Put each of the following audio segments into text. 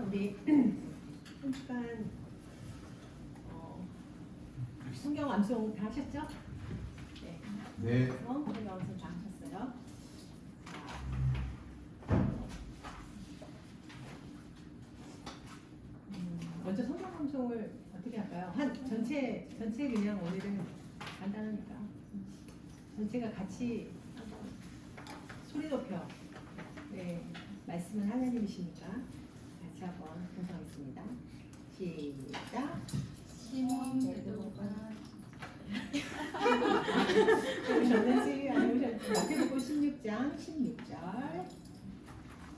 우리 잠깐 성경 암송 다 하셨죠? 네. 네. 성경 암송 다 하셨어요. 먼저 성경 암송을 어떻게 할까요? 한 전체 그냥 오늘은 간단하니까 전체가 같이 한번 소리 높여 말씀은 하나님이시니까 같이 한번 분석하겠습니다. 시작. 시몬 베드로가 오셨는지 안 오셨는지 마태복음 16장 16절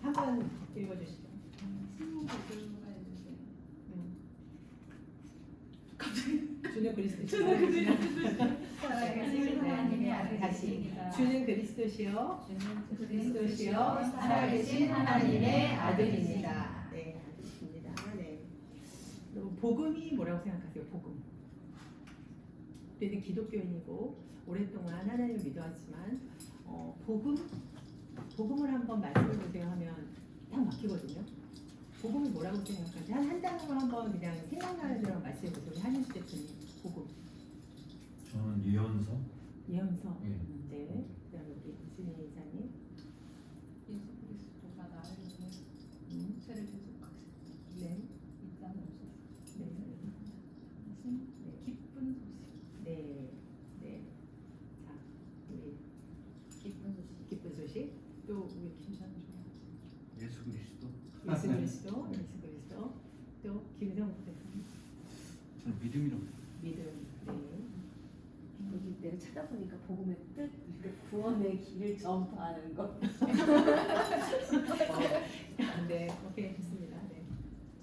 한번 읽어주시죠. 시몬 베드로가 해주세요. 주는 그리스도 살아계신 하나님의 아들이시니라. 주는 그리스도시요 주는 그리스도시요 살아계신 하나님의 아들입니다. 네, 아들이십니다. 네. 그리고 복음이 뭐라고 생각하세요? 복음. 우리는 기독교인이고 오랫동안 하나님을 믿어왔지만 복음을 한번 말씀해 보세요 하면 딱 막히거든요. 복음이 뭐라고 생각하세요? 한 단어로 한번 그냥 생각나는 대로 말씀해 보세요. 우리 한윤수 대표님 복음. 저는 예언서. 예언서. 예. 네. 그다음에 우리 이순희 이사님. 예수 그리스도가 나를 위해 죄를 대속하셨다. 네. 이 땅에 오셔서 네. 하신 기쁜 소식. 네. 네. 자, 우리 기쁜 소식. 기쁜 소식. 또 우리 김찬 예수 그리스도. 예수 그리스도. 예수 그리스도. 또 김성국 대표님. 저는 믿음이라고. 믿음. 네. 여기 내가 찾아보니까 복음의 뜻, 구원의 길을 전파하는 것. 네. 오케이 좋습니다. 네.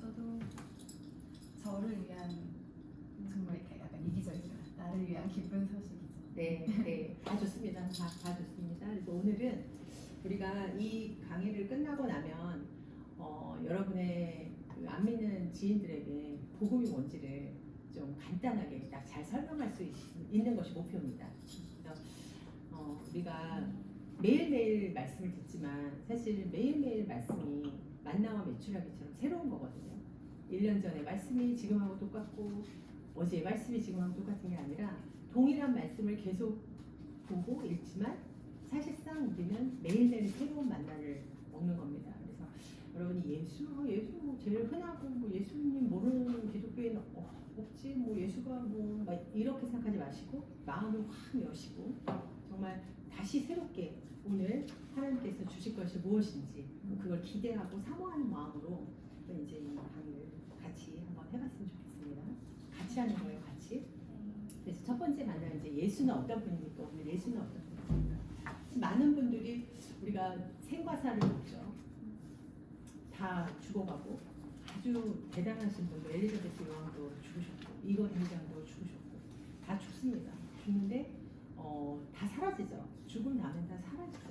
저도 저를 위한 정말 이렇게 약간 이기적이죠. 나를 위한 기쁜 소식이죠. 네, 네, 다 좋습니다. 다 좋습니다. 그래서 오늘은 우리가 이 강의를 끝나고 나면 여러분의 그 안 믿는 지인들에게 복음이 뭔지를 좀 간단하게 딱 잘 설명할 수 있는 것이 목표입니다. 그래서 우리가 매일매일 말씀을 듣지만 사실 매일매일 말씀이 만나와 매출하기처럼 새로운 거거든요. 1년 전에 말씀이 지금하고 똑같고 어제 말씀이 지금하고 똑같은 게 아니라 동일한 말씀을 계속 보고 읽지만 사실상 우리는 매일매일 새로운 만나를 먹는 겁니다. 그래서 여러분이 예수 뭐 제일 흔하고 뭐 예수님 모르는 기독교인은 없지 뭐 예수가 뭐 막 이렇게 생각하지 마시고 마음을 확 여시고 정말 다시 새롭게 오늘 하나님께서 주실 것이 무엇인지 그걸 기대하고 사모하는 마음으로 이제 이 강의를 같이 한번 해봤으면 좋겠습니다. 같이 하는 거예요, 같이. 그래서 첫 번째 만나는 이제 예수는 어떤 분입니까? 오늘 예수는 어떤 분입니까? 많은 분들이 우리가 생과 사를 먹죠. 다 죽어가고 아주 대단하신 분도 엘리자베스 여왕도 죽으셨고 이거 대장도 죽으셨고 다 죽습니다. 죽는데 다 사라지죠. 죽음 다음엔 다 사라지죠.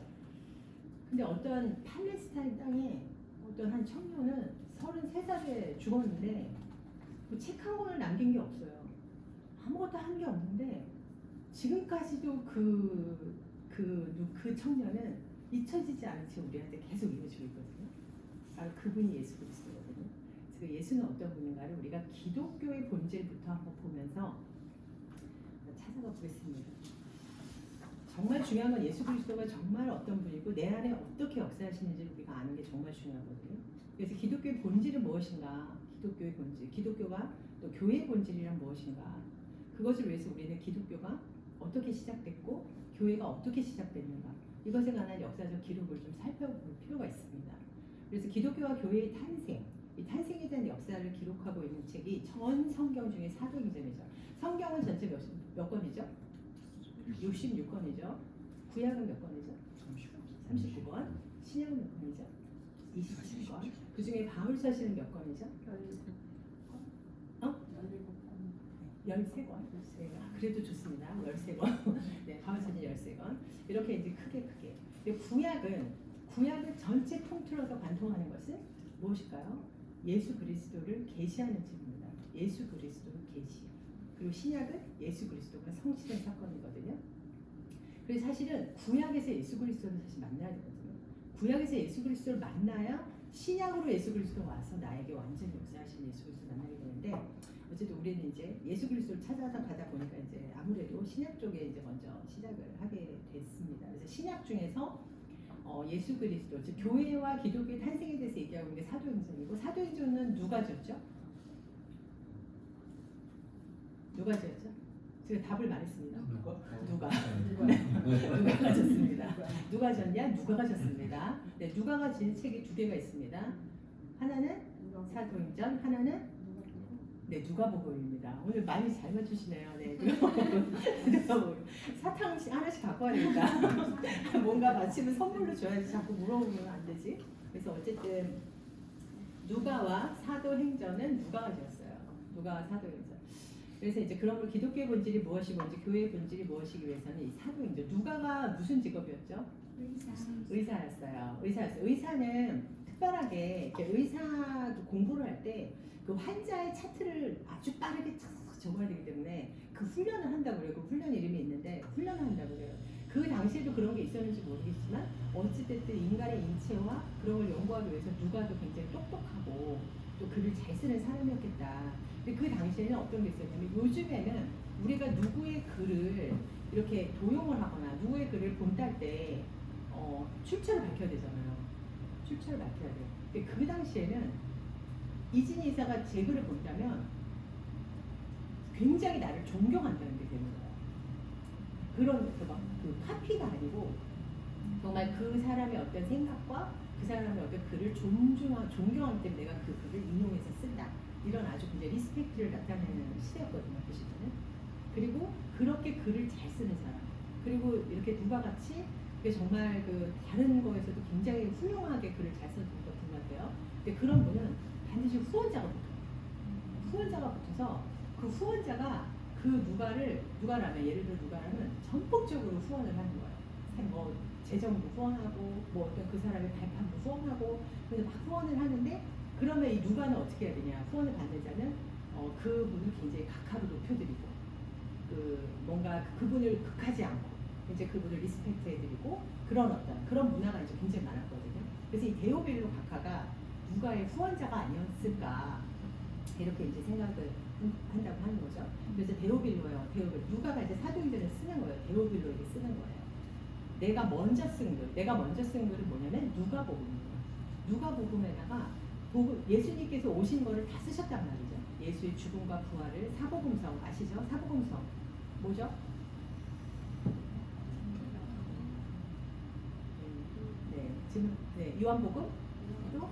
근데 어떤 팔레스타인 땅에 어떤 한 청년은 33살에 죽었는데 그 책 한 권을 남긴 게 없어요. 아무것도 한 게 없는데 지금까지도 그 청년은 잊혀지지 않은 채 우리한테 계속 이어지고 있거든요. 바로 그분이 예수 그리스도거든요. 그래서 예수는 어떤 분인가를 우리가 기독교의 본질부터 한번 보면서 찾아가 보겠습니다. 정말 중요한 건 예수 그리스도가 정말 어떤 분이고 내 안에 어떻게 역사하시는지 우리가 아는 게 정말 중요하거든요. 그래서 기독교의 본질은 무엇인가? 기독교의 본질, 기독교가 또 교회의 본질이란 무엇인가? 그것을 위해서 우리는 기독교가 어떻게 시작됐고 교회가 어떻게 시작됐는가? 이것에 관한 역사적 기록을 좀 살펴볼 필요가 있습니다. 그래서 기독교와 교회의 탄생, 이 탄생에 대한 역사를 기록하고 있는 책이 전 성경 중에 사도행전이죠. 성경은 전체 몇 권이죠? 66권이죠. 구약은 몇 권이죠? 39권. 신약은 몇 권이죠? 27권. 그 중에 바울서신은 몇 권이죠? 13권. 네, 그래도 좋습니다. 13권. 네, 바울서신 13권. 이렇게 이제 크게. 근데 구약을 전체 통틀어서 관통하는 것은 무엇일까요? 예수 그리스도를 계시하는 책입니다. 예수 그리스도 계시. 그리고 신약은 예수 그리스도가 성취된 사건이거든요. 그래서 사실은 구약에서 예수 그리스도를 사실 만나야 되거든요. 구약에서 예수 그리스도를 만나야 신약으로 예수 그리스도가 와서 나에게 완전히 역사하신 예수 그리스도 만나게 되는데 어쨌든 우리는 이제 예수 그리스도를 찾아서 가다 보니까 이제 아무래도 신약 쪽에 이제 먼저 시작을 하게 됐습니다. 그래서 신약 중에서 예수 그리스도 즉 교회와 기독교의 탄생에 대해서 얘기하고 있는 게 사도행전이고 사도행전은 누가 지었죠? 누가 지었죠? 제가 답을 말했습니다. 누가 가졌습니다. 누가 졌냐? 누가 가졌습니다. 네, 누가가 지은 책이 두 개가 있습니다. 하나는 사도행전, 하나는 네, 누가복음입니다. 오늘 많이 잘 맞추시네요. 네, 누가복음. 사탕 하나씩 갖고 와야 되겠다. 뭔가 마치면 선물로 줘야지. 자꾸 물어보면 안 되지. 그래서 어쨌든 누가와 사도행전은 누가가 지었어요. 누가와 사도행전. 그래서 이제 그런 걸 기독교의 본질이 무엇이 뭔지 교회의 본질이 무엇이기 위해서는 이 사도행전. 누가가 무슨 직업이었죠? 의사였어요. 의사는 특별하게 이렇게 의사 공부를 할 때 그 환자의 차트를 아주 빠르게 착 적어야 되기 때문에 그 훈련을 한다고 그래요. 그 훈련 이름이 있는데 훈련을 한다고 그래요. 그 당시에도 그런 게 있었는지 모르겠지만 어찌됐든 인간의 인체와 그런 걸 연구하기 위해서 누가도 굉장히 똑똑하고 또 글을 잘 쓰는 사람이었겠다. 근데 그 당시에는 어떤 게 있었냐면 요즘에는 우리가 누구의 글을 이렇게 도용을 하거나 누구의 글을 본딸 때 출처를 밝혀야 되잖아요. 출처를 밝혀야 돼요. 근데 그 당시에는 이진희 이사가 제 글을 본다면 굉장히 나를 존경한다는 게 되는 거예요. 그런 그 카피가 아니고 정말 그 사람의 어떤 생각과 그 사람의 어떤 글을 존경하기 때문에 내가 그 글을 인용해서 쓴다. 이런 아주 굉장히 리스펙트를 나타내는 시대였거든요. 그 시대는. 그리고 그렇게 글을 잘 쓰는 사람. 그리고 이렇게 누가같이 정말 그 다른 거에서도 굉장히 훌륭하게 글을 잘 쓰는 분 같은 것 같아요. 근데 그런 분은 반드시 후원자가 붙어요. 후원자가 붙어서 그 후원자가 그 누가라면 예를 들어 누가라면 전폭적으로 후원을 하는 거예요. 뭐 재정도 후원하고 뭐 어떤 그 사람의 발판도 후원하고 그래서 막 후원을 하는데 그러면 이 누가는 어떻게 해야 되냐? 후원을 받는 자는 그분을 굉장히 각하로 높여드리고 뭔가 그분을 극하지 않고 이제 그분을 리스펙트해드리고 그런 문화가 이제 굉장히 많았거든요. 그래서 이 데오빌로 각하가 누가의 후원자가 아니었을까 이렇게 이제 생각을 한다고 하는 거죠. 그래서 데오빌로요. 누가가 이제 사도행전을 쓰는 거예요. 데오빌로에게 쓰는 거예요. 내가 먼저 쓴 글은 뭐냐면 누가복음이에요. 누가복음에다가 예수님께서 오신 거를 다 쓰셨단 말이죠. 예수의 죽음과 부활을 사복음서 아시죠? 사복음서 뭐죠? 네, 지금 요한복음, 또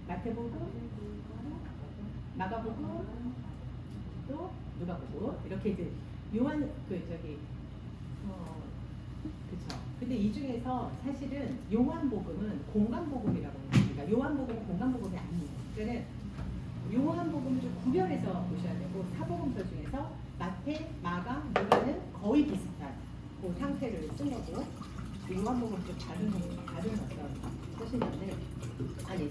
마태복음, 마가복음, 또 누가복음 이렇게 이제 그쵸. 근데 이 중에서 사실은 요한복음은 공간복음이라고 합니다. 요한복음은 공간복음이 아니에요. 그러니까 요한복음을 좀 구별해서 보셔야 되고 사복음서 중에서 마태, 마가, 누가는 거의 비슷한 그 상태를 쓴 거고 요한복음 좀 다른 어떤 서신인데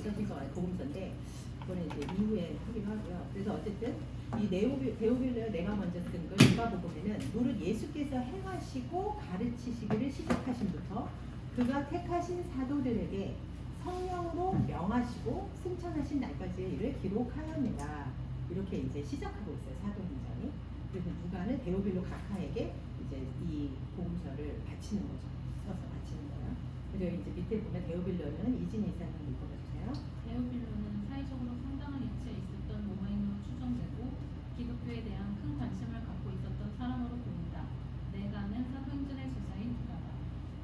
서신서가 복음서인데 그거는 이제 이후에 하기로 하고요. 그래서 어쨌든 이 데오빌로의 내가 먼저 쓴 걸 누가복음에는 무릇 예수께서 행하시고 가르치시기를 시작하신부터 그가 택하신 사도들에게 성령으로 명하시고 승천하신 날까지의 일을 기록하였느라 이렇게 이제 시작하고 있어요. 사도행전이. 그래서 누가는 데오빌로 각하에게 이제 이 복음서를 바치는 거죠. 써서 바치는 거예요. 그리고 이제 밑에 보면 데오빌로는 이진희 이사님 읽어주세요. 데오빌로는 사회적으로 상당한 위치에 있었던 로마인으로 추정되고 기독교에 대한 큰 관심을 갖고 있었던 사람으로 보인다. 내가는 사도행전의 저자인 누가다.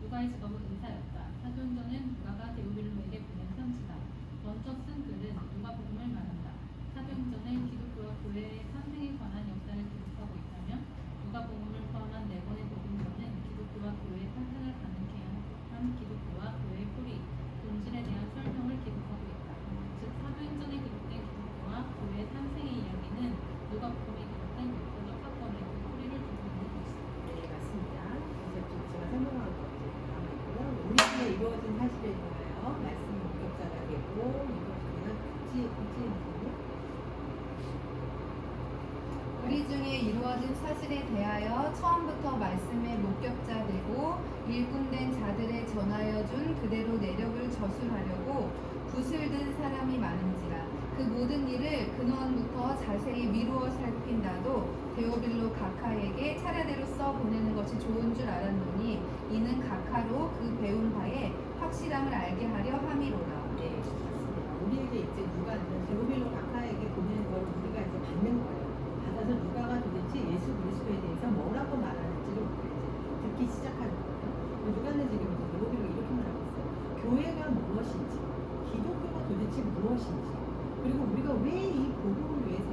누가의 직업은 의사였다. 사도행전은 누가가 데오빌로에게 보낸 편지다. 먼저 쓴 글은 누가복음을 말한다. 사도행전은 기독교와 교회의 탄생에 관한 역사를 기록하고 있다면 누가복음을 포함한 4권의 복음서는 기독교와 교회의 탄생을 가능케 한 기독교와 교회의 뿌리, 본질에 대한 설명을 기록하고 있다. 즉 사도행전에 기록된 기독교와 교회의 탄생의 이야기는 누가복음에 기록된 역사적 사건의 그 뿌리를 두고 있는 것이다. 네, 맞습니다. 그래서 제가 설명한 거 남아있고요. 우리 중에 이루어진 사실에 대하여 말씀 목격자가 되고 이것은 굳이 우리 중에 이루어진 사실에 대하여 처음부터 말씀의 목격자 되고 일꾼된 자들에 전하여 준 그대로 내력을 저술하려고 모든 일을 근원부터 자세히 미루어 살핀다도 데오빌로 각하에게 차례대로 써 보내는 것이 좋은 줄 알았노니 이는 각하로 그 배운 바에 확실함을 알게 하려 함이로라. 네, 맞습니다. 우리에게 이제 누가는 데오빌로 각하에게 보내는 걸 우리가 이제 받는 거예요. 받아서 누가가 도대체 예수 그리스도에 대해서 뭐라고 말하는지를 우리가 이제 듣기 시작하는 거예요. 누가는 지금 이제 데오빌로 이렇게 말하고 있어요. 교회가 무엇인지, 기독교가 도대체 무엇인지, 그리고 우리가 왜 이 복음을 위해서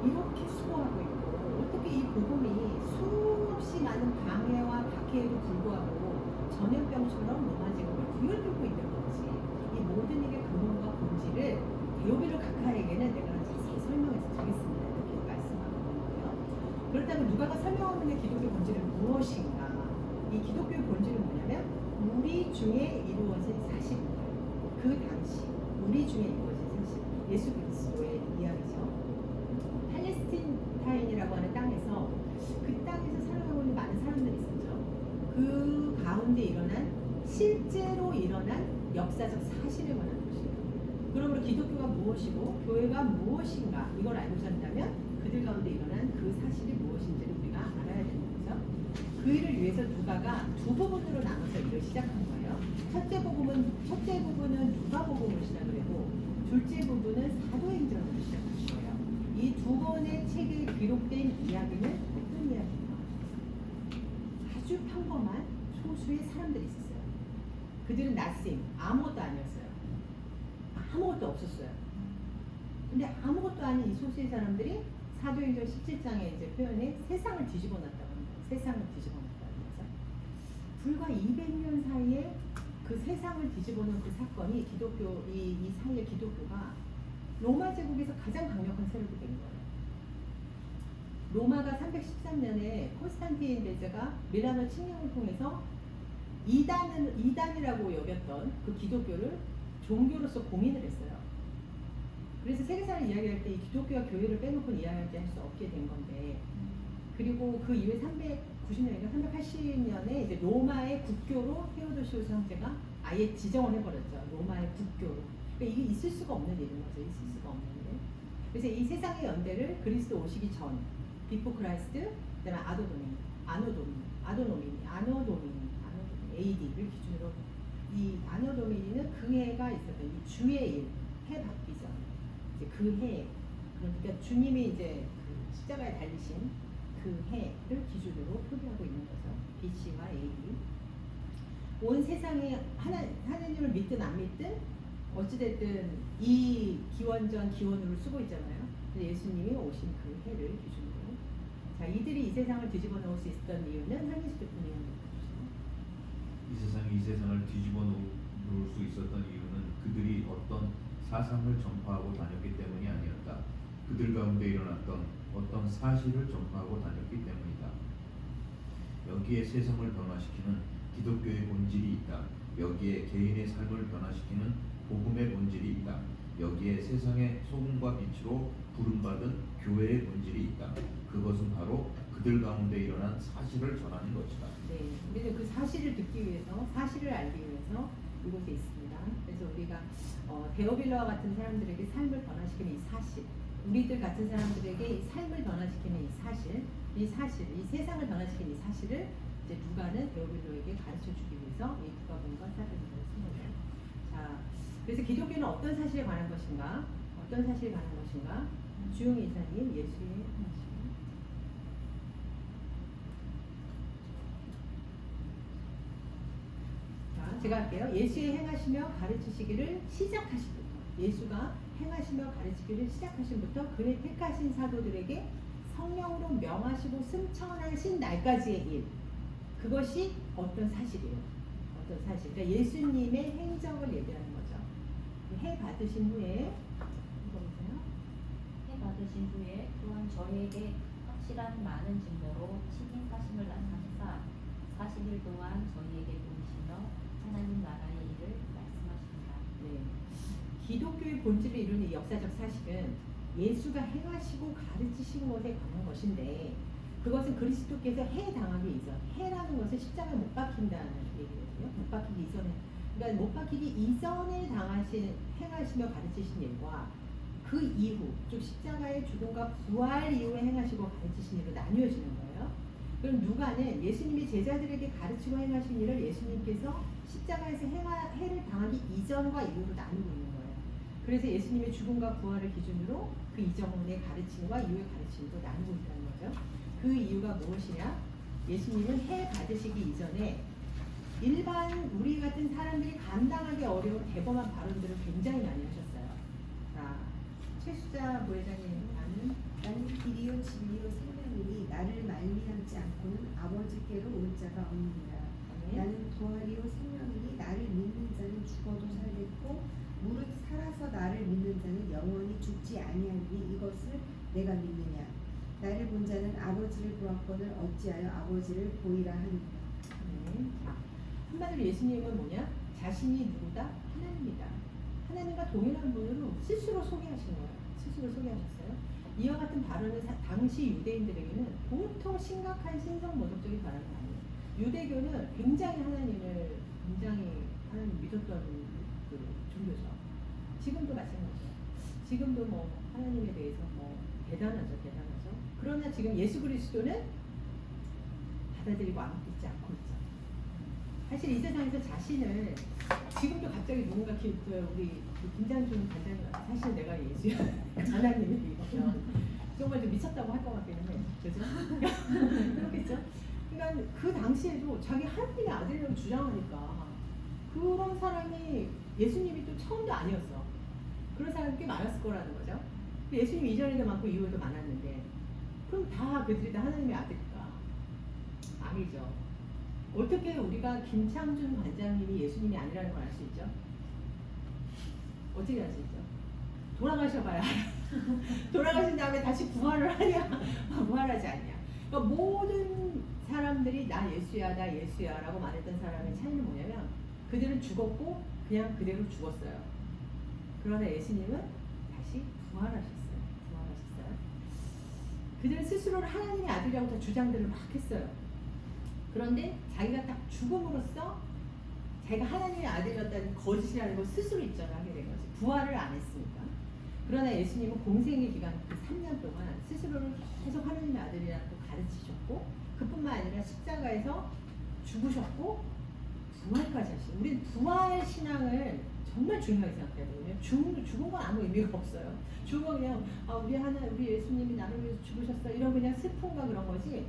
이렇게 수고하고 있고, 어떻게 이 복음이 수없이 많은 방해와 박해에도 불구하고 전염병처럼 로마 제국을 부여들고 있는 건지, 이 모든 일의 근원과 본질을 데오빌로 각하에게는 내가 자세히 설명해서 드리겠습니다. 이렇게 말씀하고 있는 거예요. 그렇다면 누가가 설명하고 있는 기독교 본질은 무엇인가? 이 기독교의 본질은 뭐냐면 우리 중에 이루어진 사실입니다. 그 당시 우리 중에 이루어진 사실, 예수 그리스도의 이야기죠. 팔레스타인이라고 하는 땅에서 그 땅에서 살아가고 있는 많은 사람들이 있었죠. 그 가운데 일어난 실제로 일어난 역사적 사실에 관한 것이에요. 그러므로 기독교가 무엇이고 교회가 무엇인가 이걸 알고자 한다면 그들 가운데 일어난 그 사실이 무엇인지를 우리가 알아야 되는 거죠. 그 일을 위해서 누가가 두 부분으로 나눠서 일을 시작한 거예요. 첫째 부분은 누가복음을 시작을 하고 둘째 부분은 사도행전으로 시작한 거예요. 이 두 권의 책에 기록된 이야기는 어떤 이야기인가? 아주 평범한 소수의 사람들이 있었어요. 그들은 nothing, 아무것도 아니었어요. 아무것도 없었어요. 근데 아무것도 아닌 이 소수의 사람들이 사도행전 17장에 이제 표현에 세상을 뒤집어 놨다고 합니다. 세상을 뒤집어 놨다고 해서 불과 200년 사이에 그 세상을 뒤집어 놓은 그 사건이 기독교, 이 사이에 기독교가 로마 제국에서 가장 강력한 세력이 된 거예요. 로마가 313년에 콘스탄틴 대제가 밀라노 칙령을 통해서 이단이라고 여겼던 그 기독교를 종교로서 공인을 했어요. 그래서 세계사를 이야기할 때 이 기독교와 교회를 빼놓고는 이야기할 수 없게 된 건데, 그리고 그 이후에 390년인가 380년에 이제 로마의 국교로 테오도시우스 황제가 아예 지정을 해버렸죠. 로마의 국교로. 그러니까 이게 있을 수가 없는 일인 거죠. 있을 수가 없는 일. 그래서 이 세상의 연대를 그리스도 오시기 전, 비포 크라이스트, 그다음에 아노도미니, AD를 기준으로 이 아노도미니는 그 해가 있었던 이 주의 일, 해 받기 전, 이제 그 해, 그러니까 주님이 이제 그 십자가에 달리신 그 해를 기준으로 표기하고 있는 거죠. BC와 AD. 온 세상에 하나님을 믿든 안 믿든 어찌됐든 이 기원전 기원으로 쓰고 있잖아요. 근데 예수님이 오신 그 해를 기준으로. 자, 이들이 이 세상을 뒤집어 놓을 수 있었던 이유는 한예식 대표님이 이 세상을 뒤집어 놓을 수 있었던 이유는 그들이 어떤 사상을 전파하고 다녔기 때문이 아니었다. 그들 가운데 일어났던 어떤 사실을 전파하고 다녔기 때문이다. 여기에 세상을 변화시키는 기독교의 본질이 있다. 여기에 개인의 삶을 변화시키는 복음의 본질이 있다. 여기에 세상의 소금과 빛으로 부름받은 교회의 본질이 있다. 그것은 바로 그들 가운데 일어난 사실을 전하는 것이다. 네, 우리는 그 사실을 듣기 위해서, 사실을 알기 위해서 이곳에 있습니다. 그래서 우리가 데오빌러와 같은 사람들에게 삶을 변화시키는 이 사실, 우리들 같은 사람들에게 이 삶을 변화시키는 이 사실, 이 세상을 변화시키는 이 사실을 이제 누가는 데오빌러에게 가르쳐 주기 위해서 이 누가복음과 사도행전을 쓴 거예요. 자, 그래서 기독교는 어떤 사실에 관한 것인가? 어떤 사실에 관한 것인가? 주용 이사님, 예수의 행하심. 자, 제가 할게요. 예수의 행하시며 가르치시기를 시작하시부터, 예수가 행하시며 가르치기를 시작하신부터 그의 택하신 사도들에게 성령으로 명하시고 승천하신 날까지의 일, 그것이 어떤 사실이에요? 어떤 사실? 그러니까 예수님의 행적을 얘기하는 거죠. 해 받으신 후에 이거 보세요. 해 받으신 후에 또한 저희에게 확실한 많은 증거로 친히 사심을 나타내사 40일 동안 저희에게 보이시며 하나님 나라의 일을 말씀하십니다. 네. 기독교의 본질을 이루는 이 역사적 사실은 예수가 행하시고 가르치신 것에 관한 것인데, 그것은 그리스도께서 해당하기 이전, 해라는 것은 십자가에 못 박힌다는 얘기거든요. 못 박히기 이전에, 그러니까 못 박히기 이전에 행하시며 가르치신 일과 그 이후, 즉 십자가의 죽음과 부활 이후에 행하시고 가르치신 일로 나뉘어지는 거예요. 그럼 누가는 예수님이 제자들에게 가르치고 행하신 일을 예수님께서 십자가에서 해를 당하기 이전과 이후로 나누고 있는 거예요. 그래서 예수님의 죽음과 부활을 기준으로 그 이전의 가르침과 이후의 가르침도 나누고 있다는 거죠. 그 이유가 무엇이냐? 예수님은 해 받으시기 이전에 일반 우리 같은 사람들이 감당하기 어려운 대범한 발언들을 굉장히 많이 하셨어요. 자, 최수자 부회장님 나는 나는 길이요 진리요 생명이니 나를 말미암지 않고는 아버지께로 올 자가 없느니라. 나는 부활이요 생명이니 나를 믿는 자는 죽어도 살겠고 무릇 살아서 나를 믿는 자는 영원히 죽지 아니하리니 이것을 내가 믿느냐. 나를 본 자는 아버지를 보았거늘 어찌하여 아버지를 보이라 하느냐. 네. 자, 한마디로 예수님은 뭐냐? 자신이 누구다? 하나님이다. 하나님과 동일한 분으로 스스로 소개하신 거예요. 스스로 소개하셨어요. 이와 같은 발언은 당시 유대인들에게는 보통 심각한 신성모독적인 발언이 아니에요. 유대교는 굉장히 하나님 믿었던 그 종교죠. 지금도 마찬가지예요. 지금도 뭐 하나님에 대해서 뭐 대단하죠. 그러나 지금 예수 그리스도는 받아들이고 믿지 않고 있죠. 사실 이 세상에서 자신을 지금도 갑자기 누군가 우리 김장준 단장님 사실 내가 예수야 하나님이 이거면 정말 좀 미쳤다고 할 것 같기는 해요. 그죠? 그렇겠죠? 그러니까 그 당시에도 자기 하나님의 아들이라고 주장하니까 그런 사람이 예수님이 또 처음도 아니었어. 그런 사람이 꽤 많았을 거라는 거죠. 예수님 이전에도 많고 이후에도 많았는데 그럼 다 그들이 다 하나님의 아들일까? 아니죠. 어떻게 우리가 김창준 관장님이 예수님이 아니라는 걸 알 수 있죠? 어떻게 알 수 있죠? 돌아가셔봐야 돌아가신 다음에 다시 부활을 하냐? 부활하지 않냐? 그러니까 모든 사람들이 나 예수야 라고 말했던 사람의 차이는 뭐냐면 그들은 죽었고 그냥 그대로 죽었어요. 그러나 예수님은 다시 부활하셨어요. 그들은 스스로를 하나님의 아들이라고 다 주장들을 막 했어요. 그런데 자기가 딱 죽음으로써 자기가 하나님의 아들이었다는 거짓이라는 걸 스스로 입증을 하게 된 거지. 부활을 안 했으니까. 그러나 예수님은 공생의 기간 그 3년 동안 스스로를 계속 하나님의 아들이라고 가르치셨고 그뿐만 아니라 십자가에서 죽으셨고 부활까지 하시고 우리는 부활 신앙을 정말 중요하게 생각해야 되거든요. 죽은 건 아무 의미가 없어요. 죽은 건 그냥 우리 예수님이 나를 위해서 죽으셨어 이런 그냥 슬픔과 그런 거지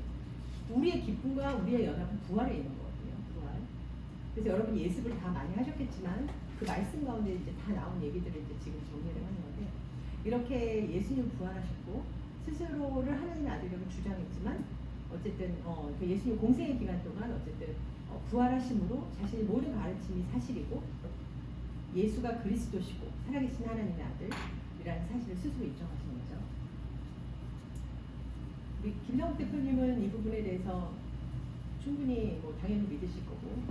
우리의 기쁨과 우리의 연합은 부활에 있는 거거든요. 부활. 그래서 여러분 예습을 다 많이 하셨겠지만 그 말씀 가운데 이제 다 나온 얘기들을 이제 지금 정리를 하는 건데 이렇게 예수님 부활하셨고 스스로를 하나님의 아들이라고 주장했지만 어쨌든 그 예수님 공생의 기간 동안 어쨌든 부활하심으로 자신의 모든 가르침이 사실이고 예수가 그리스도시고 살아계신 하나님의 아들이라는 사실을 스스로 인정하신 거죠. 우리 김정욱 대표님은 이 부분에 대해서 충분히 뭐 당연히 믿으실 거고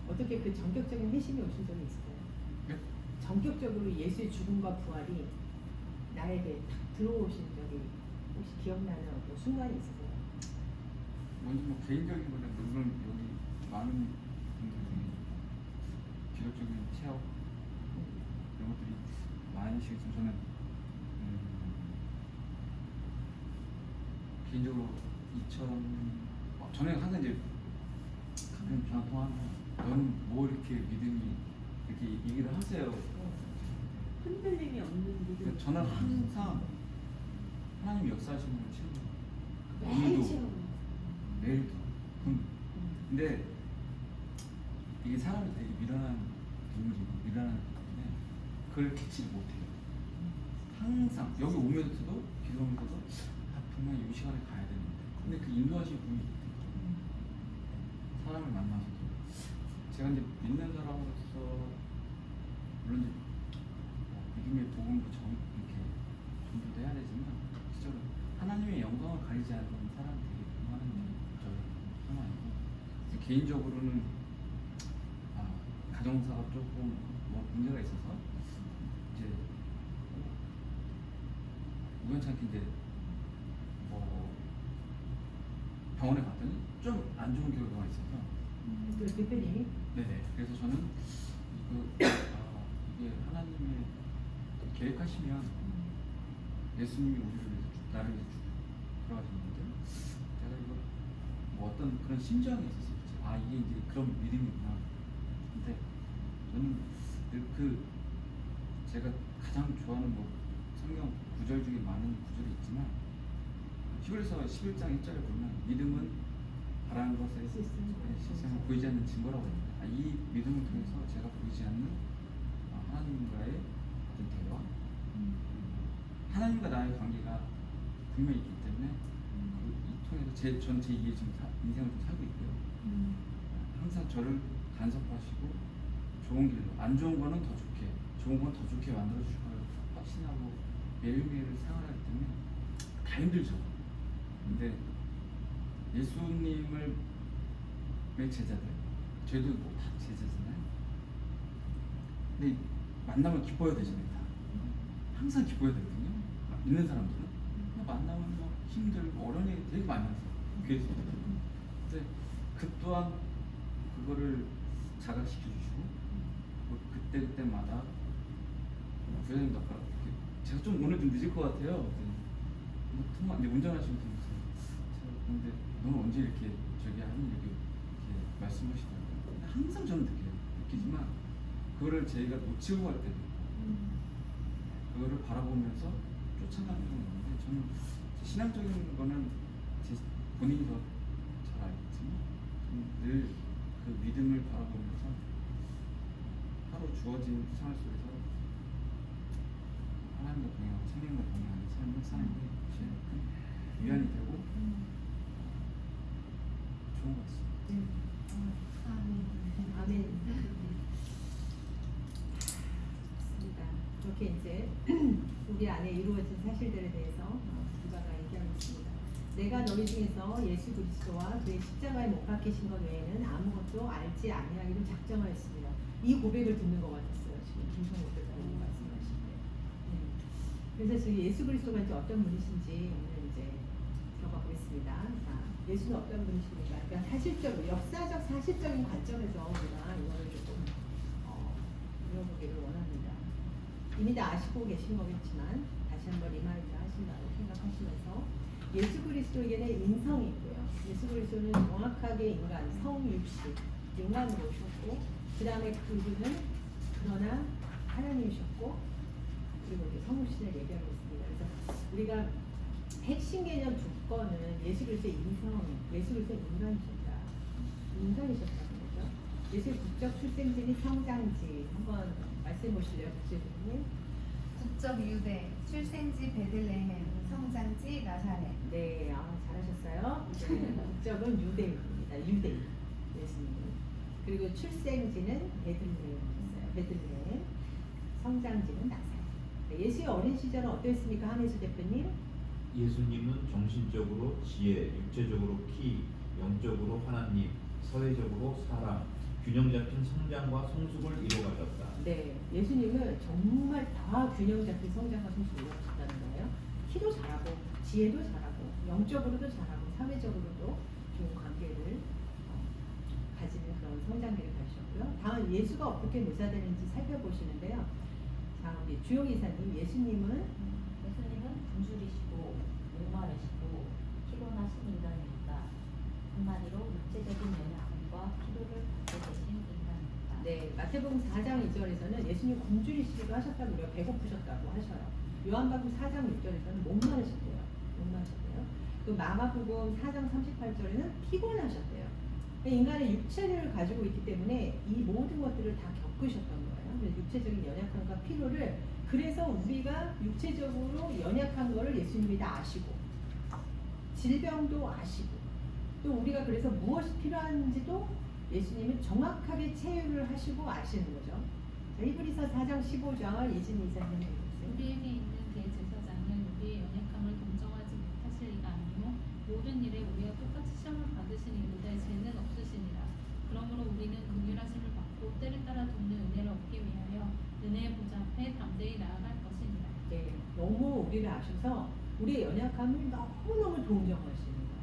어떻게 그 전격적인 회심이 오신 적이 있어요? 네? 전격적으로 예수의 죽음과 부활이 나에게 딱 들어오신 적이 혹시 기억나는 어떤 순간이 있으세요? 먼저 뭐 개인적인 거는 물론 여기 많은 분들 중에 기독적인 체험 이런 것들이 많으시겠지만 저는 개인적으로 저는 항상 이제 가끔 전화 통화하면 너는 뭐 이렇게 믿음이 이렇게 얘기를 하세요. 흔들림이 없는 믿음. 저는 항상 하나님 역사하시는 걸 체험해요. 매일 오늘도 체험. 내일도. 근데 이게 사람이 되게 미련한 동물이고 미련한 때문에 그걸 캐치를 못해요. 항상 여기 오면서도 기도하면서도 분명히 이 시간에 가야 되는데 근데 그 인도하시는 분이 있거든요. 사람을 만나서도 제가 이제 믿는 사람으로서 물론 이제 믿음의 복음도 이렇게 전도도 해야 되지만 실제로 하나님의 영광을 가리지 않는 사람들이 많은 저희 상황이고 개인적으로는 가정사가 조금 뭐 문제가 있어서 이제 우연찮게 이제 병원에 갔더니 좀 안 좋은 결과가 있어서 그 대표님이? 네네. 그래서 저는 이게 하나님의 계획하시면 예수님이 우리를 위해서 나를 위해서 돌아가셨는데 내가 이거 뭐 어떤 그런 심정이 있었어요. 아 이게 이제 그런 믿음이구나. 근데 저는 늘 그 제가 가장 좋아하는 뭐 성경 구절 중에 많은 구절이 있지만 히브리서 11장 1절에 보면 믿음은 바라는 것에 실상을 보이지 않는 증거라고 합니다. 이 믿음을 통해서 제가 보이지 않는 하나님과의 어떤 대화, 하나님과 나의 관계가 분명히 있기 때문에 이 통해서 전 제 인생을 좀 살고 있고요. 항상 저를 간섭하시고 좋은 길로, 안 좋은 거는 더 좋게, 좋은 건 더 좋게 만들어 주실 걸 확신하고 매일매일을 생활하기 때문에 다 힘들죠. 근데 예수님을 제자들, 저희도 뭐 다 제자잖아요. 근데 만나면 기뻐야 되잖아요. 다 항상 기뻐야 되거든요. 있는 사람들은 그냥 만나면 뭐 힘들고 어려운 얘기 되게 많이 하세요. 교회에서. 근데 그 또한 그거를 자각시켜 주시고 그때마다 부장님도 아까 제가 좀 오늘 좀 늦을 것 같아요. 통화 이제 운전하시는 분이 있어요. 근데 너는 언제 이렇게 저기 하니 이렇게 말씀하시더라고요. 항상 저는 느끼지만 그거를 저희가 놓치고 갈 때도 있고 그거를 바라보면서 쫓아가는 경우가 있는데 저는 신앙적인 거는 제 본인이 더 잘 알겠지만 늘 그 믿음을 바라보면서 하루 주어진 생활 속에서 하나님과 동행하고 생명과 동행하는 삶을 사는 게 제일 큰 위안이 되고 좋은 것 같습니다. 아멘. 좋습니다. 그렇게 이제 우리 안에 이루어진 사실들에 대해서 누가가 얘기하고 있습니다. 내가 너희 중에서 예수 그리스도와 그의 십자가에 못 박히신 것 외에는 아무것도 알지 아니하기를 작정하였습니다. 이 고백을 듣는 것 같았어요. 지금 김성호 목사님 말씀하실 때. 그래서 지금 예수 그리스도가 이제 어떤 분이신지 오늘 이제 들어가 보겠습니다. 자, 예수는 어떤 분이십니까? 그러니까 사실적으로 역사적 사실적인 관점에서 우리가 이거를 조금 배워보기를 원합니다. 이미 다 아시고 계신 거겠지만 다시 한번 리마인드 하신다고 생각하시면서 예수 그리스도에게는 인성이 있고요. 예수 그리스도는 정확하게 인간, 성육신, 인간으로 오셨고 그 다음에 그분은 그러나 하나님이셨고 그리고 이제 성육신을 얘기하고 있습니다. 그래서 우리가 핵심 개념 두 건은 예수 그리스도의 인성, 예수 그리스도의 인간이셨다. 인간이셨다는 거죠. 예수의 국적 출생지니 성장지 한번 말씀해 보실래요, 국제주님? 국적 유대, 출생지 베들레헴, 성장지 나사렛. 네, 잘하셨어요. 네, 국적은 유대입니다. 유대 예수님. 그리고 출생지는 베들레헴이었어요. 베들레헴. 성장지는 나사렛. 예수의 어린 시절은 어땠습니까, 한혜수 대표님? 예수님은 정신적으로 지혜, 육체적으로 키, 영적으로 하나님, 사회적으로 사랑, 균형 잡힌 성장과 성숙을 이루어가셨다. 네, 예수님은 정말 다 균형 잡힌 성장과 성숙을 이루어가셨다는 거예요. 키도 잘하고, 지혜도 잘하고, 영적으로도 잘하고, 사회적으로도 좋은 관계를 가지는 그런 성장기를 가셨고요. 다음 예수가 어떻게 묘사되는지 살펴보시는데요. 자, 우리 주영 이사님, 예수님은 굶주리시고 목마르시고 피곤하신 인간입니다. 한마디로 육체적인 연약함과 필요를 갖고 계신 인간입니다. 네, 마태복음 4장 2절에서는 예수님 굶주리시기도 하셨다고 그래요. 배고프셨다고 하셔요. 요한복음 4장 6절에서는 목마르셨대요. 목마르셨대요. 그 마가복음 4장 38절에는 피곤하셨대요. 인간의 육체를 가지고 있기 때문에 이 모든 것들을 다 겪으셨던 거예요. 그래서 육체적인 연약함과 필요를 그래서 우리가 육체적으로 연약한 거를 예수님이 다 아시고 질병도 아시고 또 우리가 그래서 무엇이 필요한지도 예수님은 정확하게 체유를 하시고 아시는 거죠. 자, 히브리서 4장 15절 이진희 이사님 읽으세요. 우리에게 있는 대제사장은 우리의 연약함을 동정하지 못하실 이가 아니요 모든 일에 우리와 똑같이 시험을 받으신 이로되 죄는 없으시니라. 그러므로 우리는 긍휼하심을 받고 때를 따라 돕는 은혜를 얻기 위하여 은혜의 보좌 앞에 담대히 나아갈 것이니라. 네, 너무 우리를 아셔서 우리의 연약함을 너무너무 동정하시는 거예요.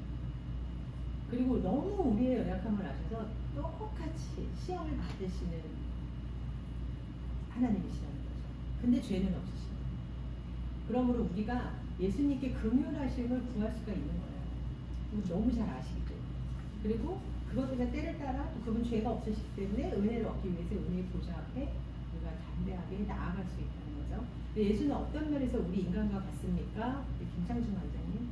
그리고 너무 우리의 연약함을 아셔서 똑같이 시험을 받으시는 하나님이시라는 거죠. 근데 죄는 없으시는 거예요. 그러므로 우리가 예수님께 긍휼하심을 구할 수가 있는 거예요. 이거 너무 잘 아시죠? 그리고 그것 때문에 때를 따라 또 그분 죄가 없으시기 때문에 은혜를 얻기 위해서 은혜의 보좌 앞에 우리가 담대하게 나아갈 수 있다는 거죠. 근데 예수는 어떤 면에서 우리 인간과 같습니까? 우리 김창준 관장님.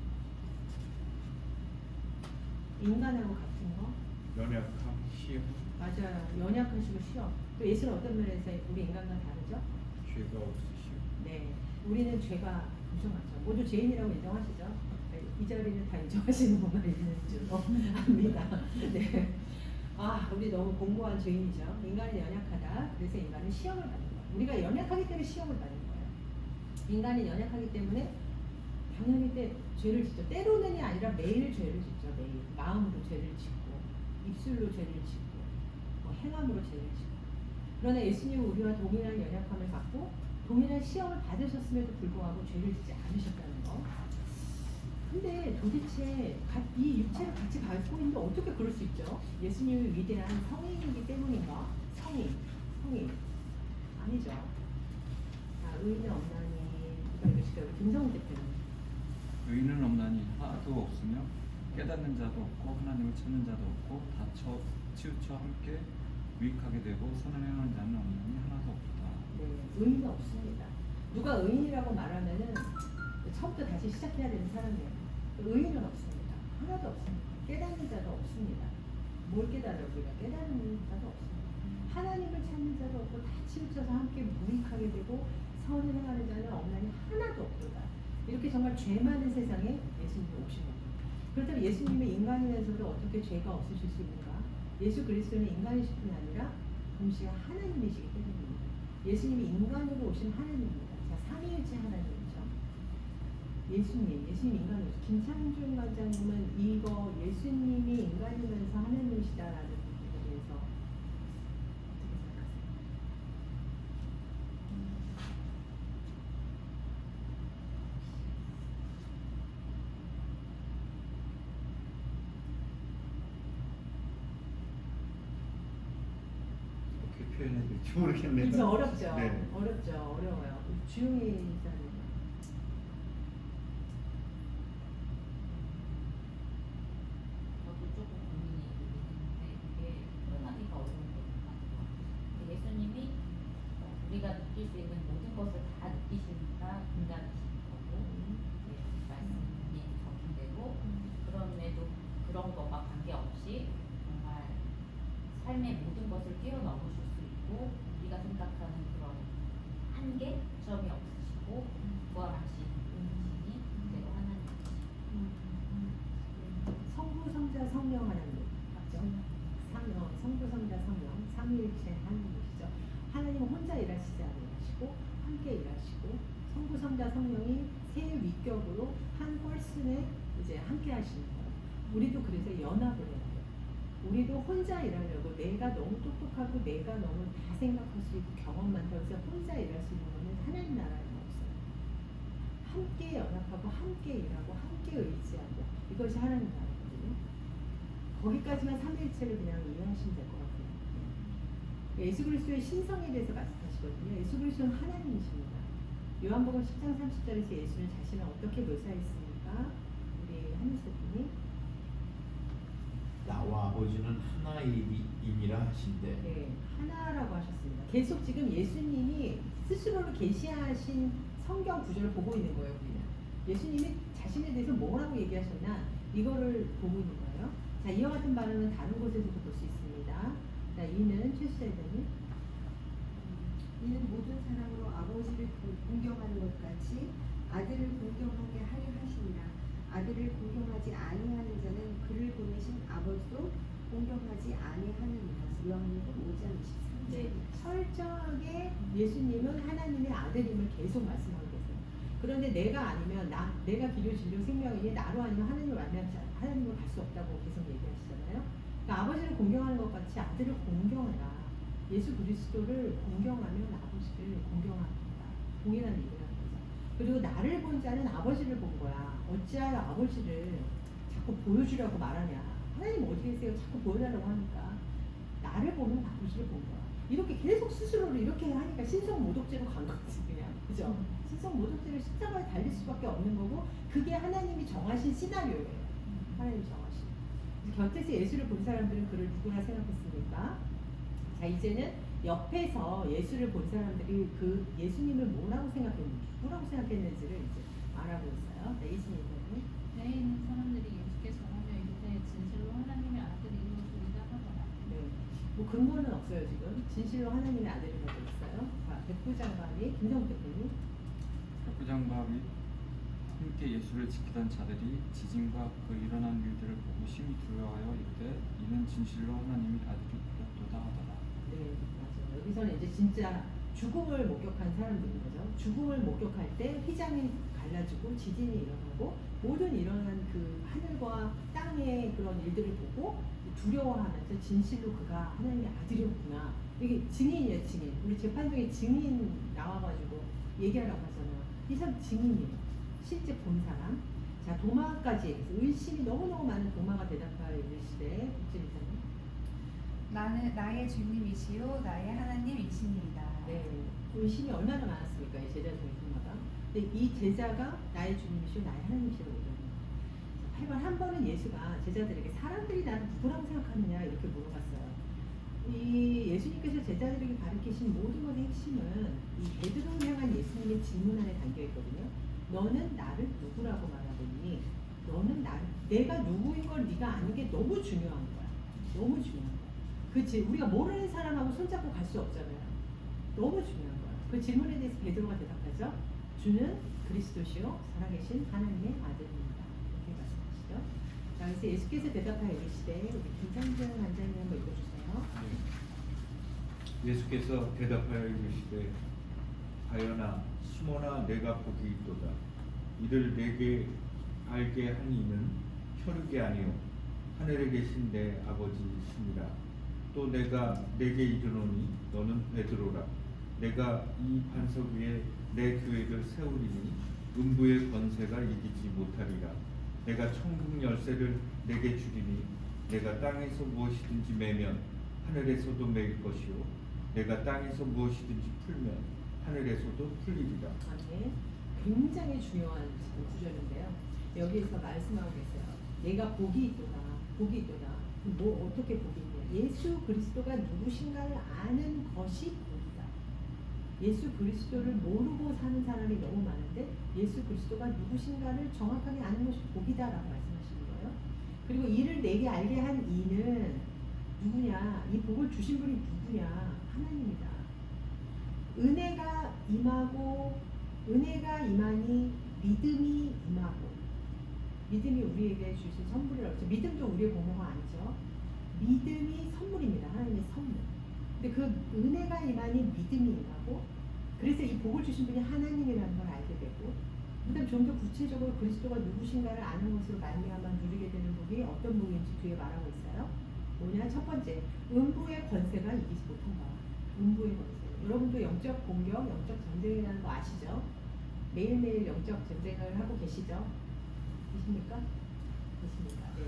인간하고 같은 거? 연약함, 시험, 맞아요. 연약하시고 시험. 또 예수는 어떤 면에서 우리 인간과 다르죠? 죄가 없으시오. 네. 우리는 죄가 엄청 많죠. 모두 죄인이라고 인정하시죠? 네, 이 자리는 다 인정하시는 분만 있는 줄로 압니다. 네. 아, 우리 너무 공고한 죄인이죠. 인간은 연약하다. 그래서 인간은 시험을 받는 거예요. 우리가 연약하기 때문에 시험을 받는 거예요. 인간이 연약하기 때문에 당연히 죄를 짓죠. 때로는이 아니라 매일 죄를 짓죠. 매일. 마음으로 죄를 짓고, 입술로 죄를 짓고, 행함으로 죄를 짓고. 그러나 예수님은 우리와 동일한 연약함을 갖고 동일한 시험을 받으셨음에도 불구하고 죄를 짓지 않으셨다는 거. 근데 도대체 이 육체를 같이 갖고 있는데 어떻게 그럴 수 있죠? 예수님이 위대한 성인이기 때문인가? 성인. 아니죠. 자, 의인은 없나니 누가 읽으실까요? 김성훈 대표님. 의인은 없나니 하나도 없으며 깨닫는 자도 없고 하나님을 찾는 자도 없고 다 치우쳐 함께 유익하게 되고 선을 행하는 자는 없나니 하나도 없다. 네, 의인은 없습니다. 누가 의인이라고 말하면은 처음부터 다시 시작해야 되는 사람이에요. 의인은 없습니다. 하나도 없습니다. 깨닫는 자도 없습니다. 뭘 깨달아요? 우리가 깨닫는 자도 없습니다. 하나님을 찾는 자도 없고 다 치우쳐서 함께 무익하게 되고 선을 행하는 자는 없나니 하나도 없도다. 이렇게 정말 죄 많은 세상에 예수님이 오신 겁니다. 그렇다면 예수님의 인간이면서도 어떻게 죄가 없으실 수 있는가? 예수 그리스도는 인간이실 뿐 아니라 동시에 하나님이시기 때문입니다. 예수님이 인간으로 오신 하나님입니다. 자, 삼위일체 하나님이죠. 예수님 인간으로. 김창준 관장님은 이거 예수님이 인간이면서 하나님이시다라는 부분에 대해서 어떻게 생각하세요? 어떻게 표현해야 될지 모르겠네요. 그렇죠. 어렵죠. 네. 어려워요. 주용이 자는 저도 조금 고민이 있는데 이게 표현하기가 어려운 것 같아요. 예수님이 우리가 느낄 수 있는 모든 것을 다 느끼시니까 인간이신 거고 말씀이 적용되고 그럼에도 그런 것과 관계없이 정말 삶의 모든 것을 뛰어넘으실 수 있고 우리가 생각하는 그런 한계, 점이 없으시고 부활하신 분이시니 그대로 하나님이시고 성부, 성자, 성령 하나님 맞죠? 성부, 성자, 성령 삼위일체 하나님이시죠. 하나님은 혼자 일하시지 아니하시고 함께 일하시고 성부, 성자, 성령이 세 위격으로 한 펄슨에 이제 함께 하시는 거예요. 우리도 그래서 연합을 해야 돼요. 우리도 혼자 일하려고 내가 너무 똑똑하고 내가 너무 다 생각할 수 있고 경험 많다고 해서 혼자 일할 수 있는 거는 하나님 나라에는 없어요. 함께 연합하고 함께 일하고 함께 의지하고 이것이 하나님 나라거든요. 거기까지만 삼위일체를 그냥 이해하시면 될 것 같아요. 예수 그리스도의 신성에 대해서 말씀하시거든요. 예수 그리스도는 하나님이십니다. 요한복음 10장 30절에서 예수는 자신을 어떻게 묘사했습니까? 우리 한희수 대표님. 나와 아버지는 하나이니라 하신대. 네, 하나라고 하셨습니다. 계속 지금 예수님이 스스로를 계시하신 성경 구절을 보고 있는 거예요. 우리는 예수님이 자신에 대해서 뭐라고 얘기하셨나 이거를 보고 있는 거예요. 자, 이와 같은 발언은 다른 곳에서도 볼 수 있습니다. 자, 이는 최수자이더니 이는 모든 사람으로 아버지를 공경하는 것 같이 아들을 공경하게 하려 하시니라. 아들을 공경하지 아니하는 자는 그를 보내신 아버지도 공경하지 아니하느니라. 요한복음 5장 23절. 네, 철저하게 예수님은 하나님의 아들임을 계속 말씀하고 계세요. 그런데 내가 아니면 내가 길이요 진리요 생명이니 나로 아니면 하나님을 만나지 하나님을 갈 수 없다고 계속 얘기하시잖아요. 그러니까 아버지를 공경하는 것 같이 아들을 공경해라. 예수 그리스도를 공경하면 아버지를 공경합니다. 동일한 얘기를 하는 거죠. 그리고 나를 본 자는 아버지를 본 거야. 어찌하여 아버지를 자꾸 보여주려고 말하냐. 하나님 어디 계세요? 자꾸 보여달라고 하니까 나를 보는 아버지를 본 거야. 이렇게 계속 스스로를 이렇게 하니까 신성모독죄로 간 거지 그냥. 그죠? 신성 모독죄를 십자가에 달릴 수밖에 없는 거고 그게 하나님이 정하신 시나리오예요. 하나님이 정하신. 곁에서 예수를 본 사람들은 그를 누구나 생각했습니까? 자 이제는 옆에서 예수를 본 사람들이 그 예수님을 뭐라고 생각했는지 누구라고 생각했는지를 이제 말하고 있어요. 네, 이신이는 배에 있는 사람들이 예수께 전하며 이르되 진실로 하나님의 아들이요 소리다 하더라. 네. 뭐 근거는 없어요 지금. 진실로 하나님의 아들이라고 있어요. 자, 백부장관이 김정우 대표님. 백부장과 함께 예수를 지키던 자들이 지진과 그 일어난 일들을 보고 심히 두려워하여 이르되 이는 진실로 하나님의 아들이었도다 하더라. 네, 맞아요. 여기서는 이제 진짜 죽음을 목격한 사람들인 거죠. 죽음을 목격할 때 휘장이 갈라지고 지진이 일어나고 모든 일어난 그 하늘과 땅의 그런 일들을 보고 두려워하면서 진실로 그가 하나님의 아들이었구나. 이게 증인이에요, 증인. 우리 재판 중에 증인 나와가지고 얘기하라고 하잖아요. 이 사람 증인이에요. 실제 본 사람. 자, 도마까지 얘기해서 의심이 너무너무 많은 도마가 대답하여 이르시되 국진이사님. 나는 나의 주님이시요 나의 하나님이시니이다. 네, 의심이 얼마나 많았습니까? 이 제자 중에 도마가. 근데 이 제자가 나의 주님이시요 나의 하나님이시라고 얘기합니다. 8번 한 번은 예수가 제자들에게 사람들이 나를 누구라고 생각하느냐 이렇게 물어봤어요. 이 예수님께서 제자들에게 가르치신 모든 것의 핵심은 이 베드로를 향한 예수님의 질문 안에 담겨 있거든요. 너는 나를 누구라고 말하더니 너는 내가 누구인 걸 네가 아는 게 너무 중요한 거야. 너무 중요한 거야. 그치? 우리가 모르는 사람하고 손잡고 갈 수 없잖아요. 너무 중요한 거야. 그 질문에 대해서 베드로가 대답하죠. 주는 그리스도시요 살아계신 하나님의 아들입니다. 이렇게 말씀하시죠. 자, 그래서 예수께서 대답하여 이르시되 우리 김상준 원장님 한번 읽어주세요. 예수께서 대답하여 이르시되 가연아 시몬아 내가 복이 있도다. 이를 내게 알게 한 이는 혈육이 아니요 하늘에 계신 내 아버지시니라. 또 내가 내게 이르노니 너는 베드로라. 내가 이 반석 위에 내 교회를 세우리니 음부의 권세가 이기지 못하리라. 내가 천국 열쇠를 내게 주리니 내가 땅에서 무엇이든지 매면 하늘에서도 매일 것이요 내가 땅에서 무엇이든지 풀면 하늘에서도 풀리리라. 아멘. 굉장히 중요한 지금 구절인데요. 여기에서 말씀하고 계세요. 내가 복이 있도다. 복이 있도다. 뭐 어떻게 복이 있냐? 예수 그리스도가 누구신가를 아는 것이 복이다. 예수 그리스도를 모르고 사는 사람이 너무 많은데 예수 그리스도가 누구신가를 정확하게 아는 것이 복이다라고 말씀하시는 거예요. 그리고 이를 내게 알게 한 이는 누구냐? 이 복을 주신 분이 누구냐? 하나님이다. 은혜가 임하니 믿음이 임하고 믿음이 우리에게 주신 선물이라고. 믿음도 우리의 공로가 아니죠. 믿음이 선물입니다. 하나님의 선물. 근데 그 은혜가 임하니 믿음이 임하고 그래서 이 복을 주신 분이 하나님이라는 걸 알게 되고 그다음 좀 더 구체적으로 그리스도가 누구신가를 아는 것으로 말미암아 누리게 되는 복이 어떤 복인지 뒤에 말하고 있어요. 뭐냐? 첫 번째, 음부의 권세가 이기지 못한다. 음부의 권세. 여러분도 영적 공격, 영적 전쟁이라는 거 아시죠? 매일매일 영적 전쟁을 하고 계시죠? 계십니까? 계십니까? 네.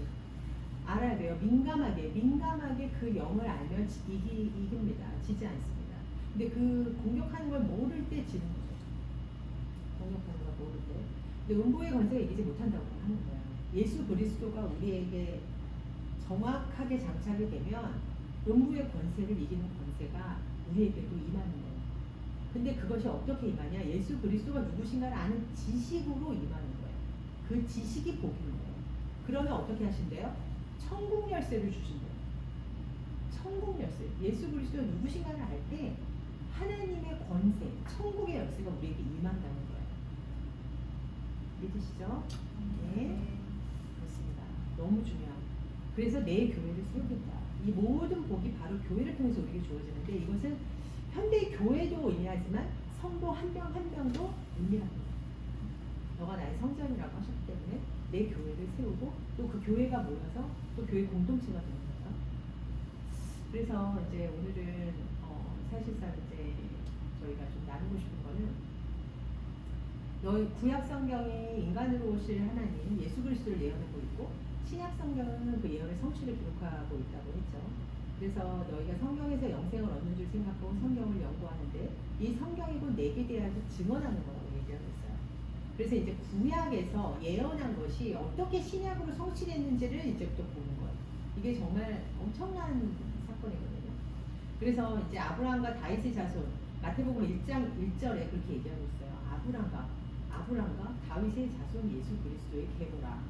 알아야 돼요. 민감하게 그 영을 알면 이깁니다. 지지 않습니다. 근데 그 공격하는 걸 모를 때 지는 거죠. 공격하는 걸 모를 때. 근데 음부의 권세가 이기지 못한다고 하는 거예요. 예수 그리스도가 우리에게 정확하게 장착이 되면 음부의 권세를 이기는 권세가 우리에게도 임하는 거예요. 근데 그것이 어떻게 임하냐? 예수 그리스도가 누구신가를 아는 지식으로 임하는 거예요. 그 지식이 복인 거예요. 그러면 어떻게 하신대요? 천국 열쇠를 주신대요. 천국 열쇠. 예수 그리스도가 누구신가를 알 때 하나님의 권세, 천국의 열쇠가 우리에게 임한다는 거예요. 믿으시죠? 네. 그렇습니다. 너무 중요합니다. 그래서 내 교회를 세우겠다. 이 모든 복이 바로 교회를 통해서 우리에게 주어지는데 이것은 현대 교회도 의미하지만 성도 한 명 한 명도 의미합니다. 너가 나의 성전이라고 하셨기 때문에 내 교회를 세우고 또 그 교회가 모여서 또 교회 공동체가 되는 거죠. 그래서 이제 오늘은 사실상 이제 저희가 좀 나누고 싶은 거는 너희 구약 성경이 인간으로 오실 하나님 예수 그리스도를 예언하고 있고 신약 성경은 그 예언의 성취를 기록하고 있다고 했죠. 그래서 너희가 성경에서 영생을 얻는 줄 생각하고 성경을 연구하는데 이 성경이 곧 내게 대하여 증언하는 거라고 얘기하고 있어요. 그래서 이제 구약에서 예언한 것이 어떻게 신약으로 성취됐는지를 이제부터 보는 거예요. 이게 정말 엄청난 사건이거든요. 그래서 이제 아브라함과 다윗의 자손, 마태복음 1장 1절에 그렇게 얘기하고 있어요. 아브라함과 다윗의 자손 예수 그리스도의 계보라.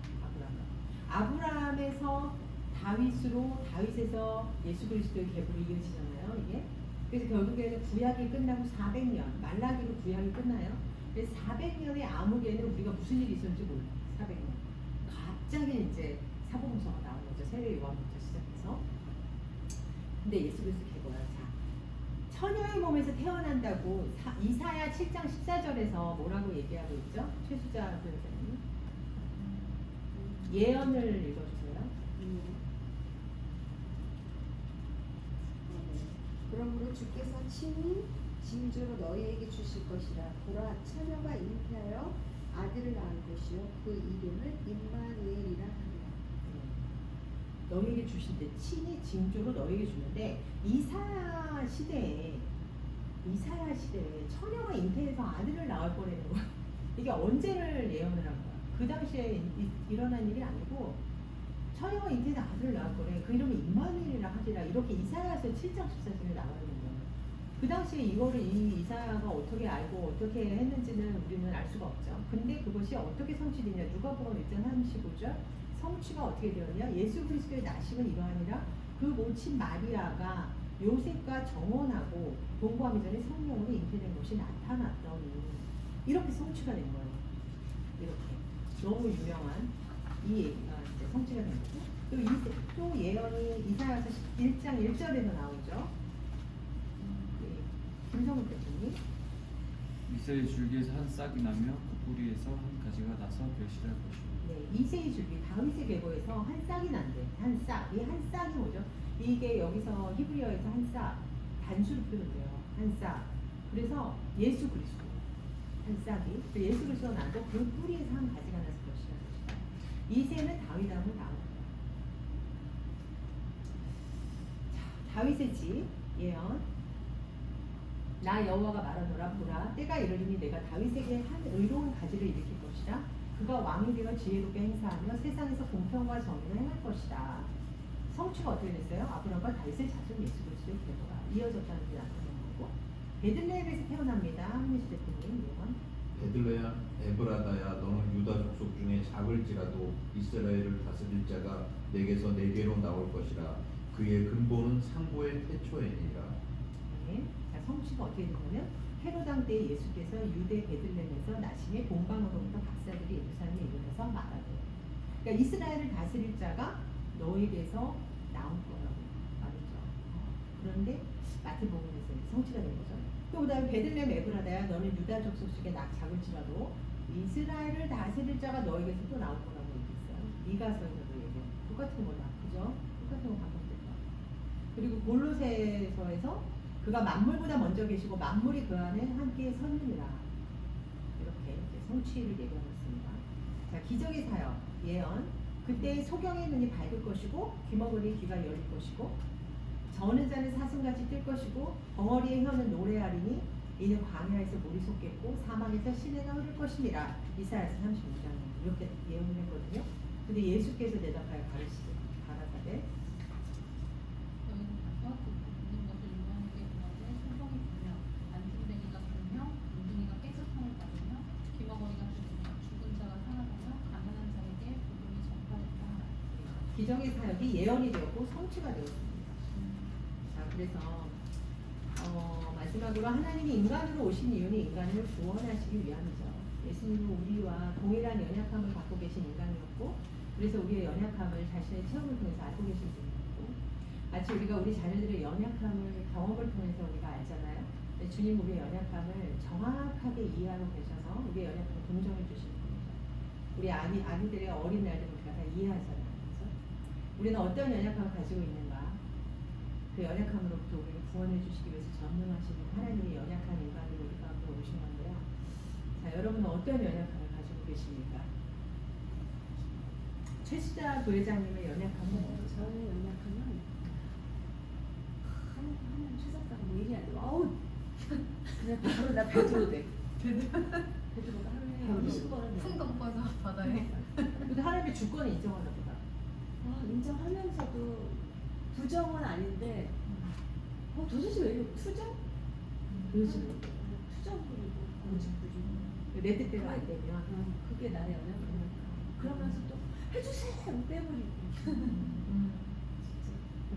아브라함에서 다윗으로, 다윗에서 예수 그리스도의 계보로 이어지잖아요. 이게. 그래서 결국에는 구약이 끝나고 400년, 말라기로 구약이 끝나요. 그래서 400년의 암흑에는 우리가 무슨 일이 있었는지 몰라요. 400년. 갑자기 이제 사복음서가 나오는 거죠. 세례 요한부터 시작해서. 근데 예수 그리스도 계보야. 자, 처녀의 몸에서 태어난다고 이사야 7장 14절에서 뭐라고 얘기하고 있죠? 최수자 교사님. 예언을 읽어주세요. 그러므로 주께서 친히 징조로 너희에게 주실 것이라. 보라, 처녀가 잉태하여 아들을 낳을 것이요 그 이름을 임마누엘이라 하리라. 너희에게 주신데 친히 징조로 너희에게 주는데 이사야 시대에 처녀가 잉태해서 아들을 낳을 거라는 거야. 이게 언제를 예언을 한 거야? 그 당시에 일어난 일이 아니고 처녀가 잉태해서 아들을 낳을 거래. 그 이름을 임마누엘이라 하리라. 이렇게 이사야서 7장 14절에 나와 있는 거예요. 그 당시에 이거를 이 이사야가 어떻게 알고 어떻게 했는지는 우리는 알 수가 없죠. 근데 그것이 어떻게 성취되냐? 누가복음 1장 35절 성취가 어떻게 되었냐? 예수 그리스도의 나심은 이러하니라. 그 모친 마리아가 요셉과 정혼하고 동거하기 전에 성령으로 잉태된 것이 나타났더니 이렇게 성취가 된 거예요. 이렇게 너무 유명한 이 얘기가 이제 성취가 된 거고 또 예언이 이사야서 1장 1절에서 나오죠. 김성훈 대표님. 이새의 줄기에서 한 싹이 나며 그 뿌리에서 한 가지가 나서 결실할 것이요. 네, 이새의 줄기 다윗의 계보에서 한 싹이 난대. 한 싹. 이 한 싹이 뭐죠? 이게 여기서 히브리어에서 한 싹 단수로 표현돼요. 한 싹. 그래서 예수 그리스도 한 싹이 예수 그리스도가 나고 그 뿌리에서 한 가지가 났을 것이다. 이새는 다윗하고 나옵니다. 자, 다윗의 집 예언. 나 여호와가 말하노라. 보라, 때가 이르리니 내가 다윗에게 한 의로운 가지를 일으킬 것이라. 그가 왕이 되어 지혜롭게 행사하며 세상에서 공평과 정의를 행할 것이다. 성취가 어떻게 됐어요? 아브라함과 다윗의 자손 예수 그리스도의 계보가 이어졌다는 게 나타나는 거고. 베들레헴에서 태어납니다. 한민수 대표님 예언. 베들레헴 에브라다야, 너는 유다 족속 중에 작을지라도 이스라엘을 다스릴 자가 내게서 내게로 나올 것이라. 그의 근본은 상고의 태초이니라. 네. 자, 성취가 어떻게 되냐면 헤로당 때 예수께서 유대 베들레헴에서 나심의 본방으로부터 박사들이 예루살렘에 이르러서 말하되, 그러니까 이스라엘을 다스릴 자가 너에게서 나올 거라고 말이죠. 그런데 마태복음에서 성취가 된 거죠. 또 그다음에 베들레헴 에브라다야, 너는 유다 족속 중에 작을지라도 이스라엘을 다스릴 자가 너에게서 또 나올 거라고 얘기했어요. 미가서에서도 얘기해요. 똑같은 거다, 그죠? 똑같은 거 반복됐다. 그리고 골로새서에서 그가 만물보다 먼저 계시고 만물이 그 안에 함께 섰느니라. 이렇게 성취를 얘기하고 있습니다. 자, 기적의 사역 예언. 그때 소경의 눈이 밝을 것이고 귀머거리의 귀가 열릴 것이고 저는 자는 사슴같이 뜰 것이고 벙어리의 혀는 노래하리니 이는 광야에서 물이 솟겠고 사막에서 시내가 흐를 것이니라. 이사야서 36장 이렇게 예언을 했거든요. 근데 예수께서 대답하여 가라사대 너희는 가서 그 모든 것을 요한에게 보라되 소경이 불며 안심뱅이가 불며 웅둥이가 깨끗함을 받으며 귀머거리가 들리며 죽은 자가 살아나며 가난한 자에게 복음이 전파됐다 하라. 기적의 사역이 예언이 되었고 성취가 되었습니다. 자, 그래서 마지막으로 하나님이 인간으로 오신 이유는 인간을 구원하시기 위함이죠. 예수님은 우리와 동일한 연약함을 갖고 계신 인간이었고, 그래서 우리의 연약함을 자신의 체험을 통해서 알고 계신 분이었고, 마치 우리가 우리 자녀들의 연약함을 경험을 통해서 우리가 알잖아요. 주님 우리의 연약함을 정확하게 이해하고 계셔서 우리의 연약함을 동정해 주시는 분이죠. 우리 아기들의 어린 날들 우리가 다 이해하잖아요. 그래서 우리는 어떤 연약함을 가지고 있는가? 그 연약함으로부터 우리를 구원해 주시기 위해서 전능하시는 하나님의 연약한 인간으로 우리 가운데 오신 건데요. 자, 여러분은 어떤 연약함을 가지고 계십니까? 최수자 부회장님의 연약함은 뭐죠? 저의 연약함은 하나님 찾았다고 뭐 얘기 안 돼. 아우 그냥 바로 나 베드로 돼. 베드로가 하루에 바로 20번을 풍 덮어서 바다에. 근데 하나님의 주권을 인정하나 보다. 인정하면서도 부정은 아닌데 도대체 왜 이렇게 투정? 그렇지. 투정 부리고 고집 부리고 레드 때가 안 되면. 그게 나의 언약이니까. 그러면서 또 해주세요 하고 빼버리고.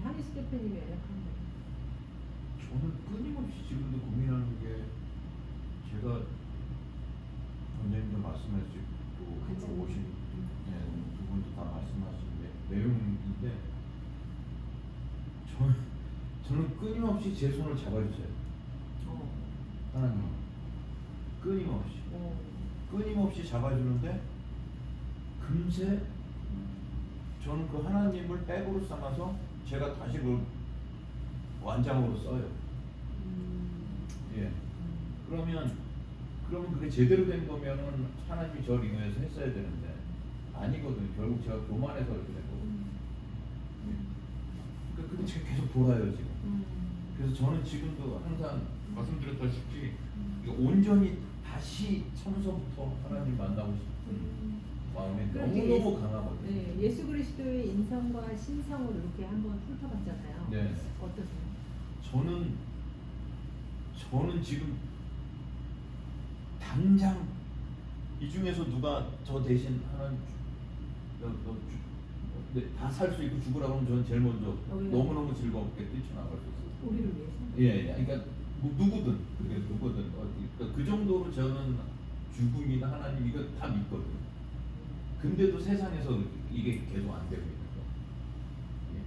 하니스 대표님이 연약한 거예요. 저는 끊임없이 지금도 고민하는 게 제가 원장님도 말씀하시고 관장님. 오신 두 분도 다 말씀하신 내용인데 저는 끊임없이 제 손을 잡아주세요. 하나님 끊임없이 잡아주는데 금세 저는 그 하나님을 백으로 삼아서 제가 다시 그 완장으로 써요. 예. 그러면 그게 제대로 된 거면은 하나님이 저를 인도해서 했어야 되는데 아니거든요. 결국 제가 교만해서 그렇게 된 거거든요. 예. 그러니까 제가 계속 돌아요 지금. 그래서 저는 지금도 항상 말씀드렸다시피 이거 온전히 다시 처음서부터 하나님 만나고 싶은 마음이 그렇게 너무너무 강하거든요. 네, 예수 그리스도의 인성과 신성을 이렇게 한번 훑어봤잖아요. 네. 어떠세요? 저는 지금 당장 이 중에서 누가 저 대신 하나님 다 살 수 있고 죽으라고 하면 저는 제일 먼저 너무너무 즐겁게 뛰쳐나갈 수 있어요. 우리를 위해서? 예. 그러니까 누구든 그러니까 그 정도로 저는 죽음이나 하나님 이거 다 믿거든요. 근데도 세상에서 이게 계속 안 되고 있는 거. 예.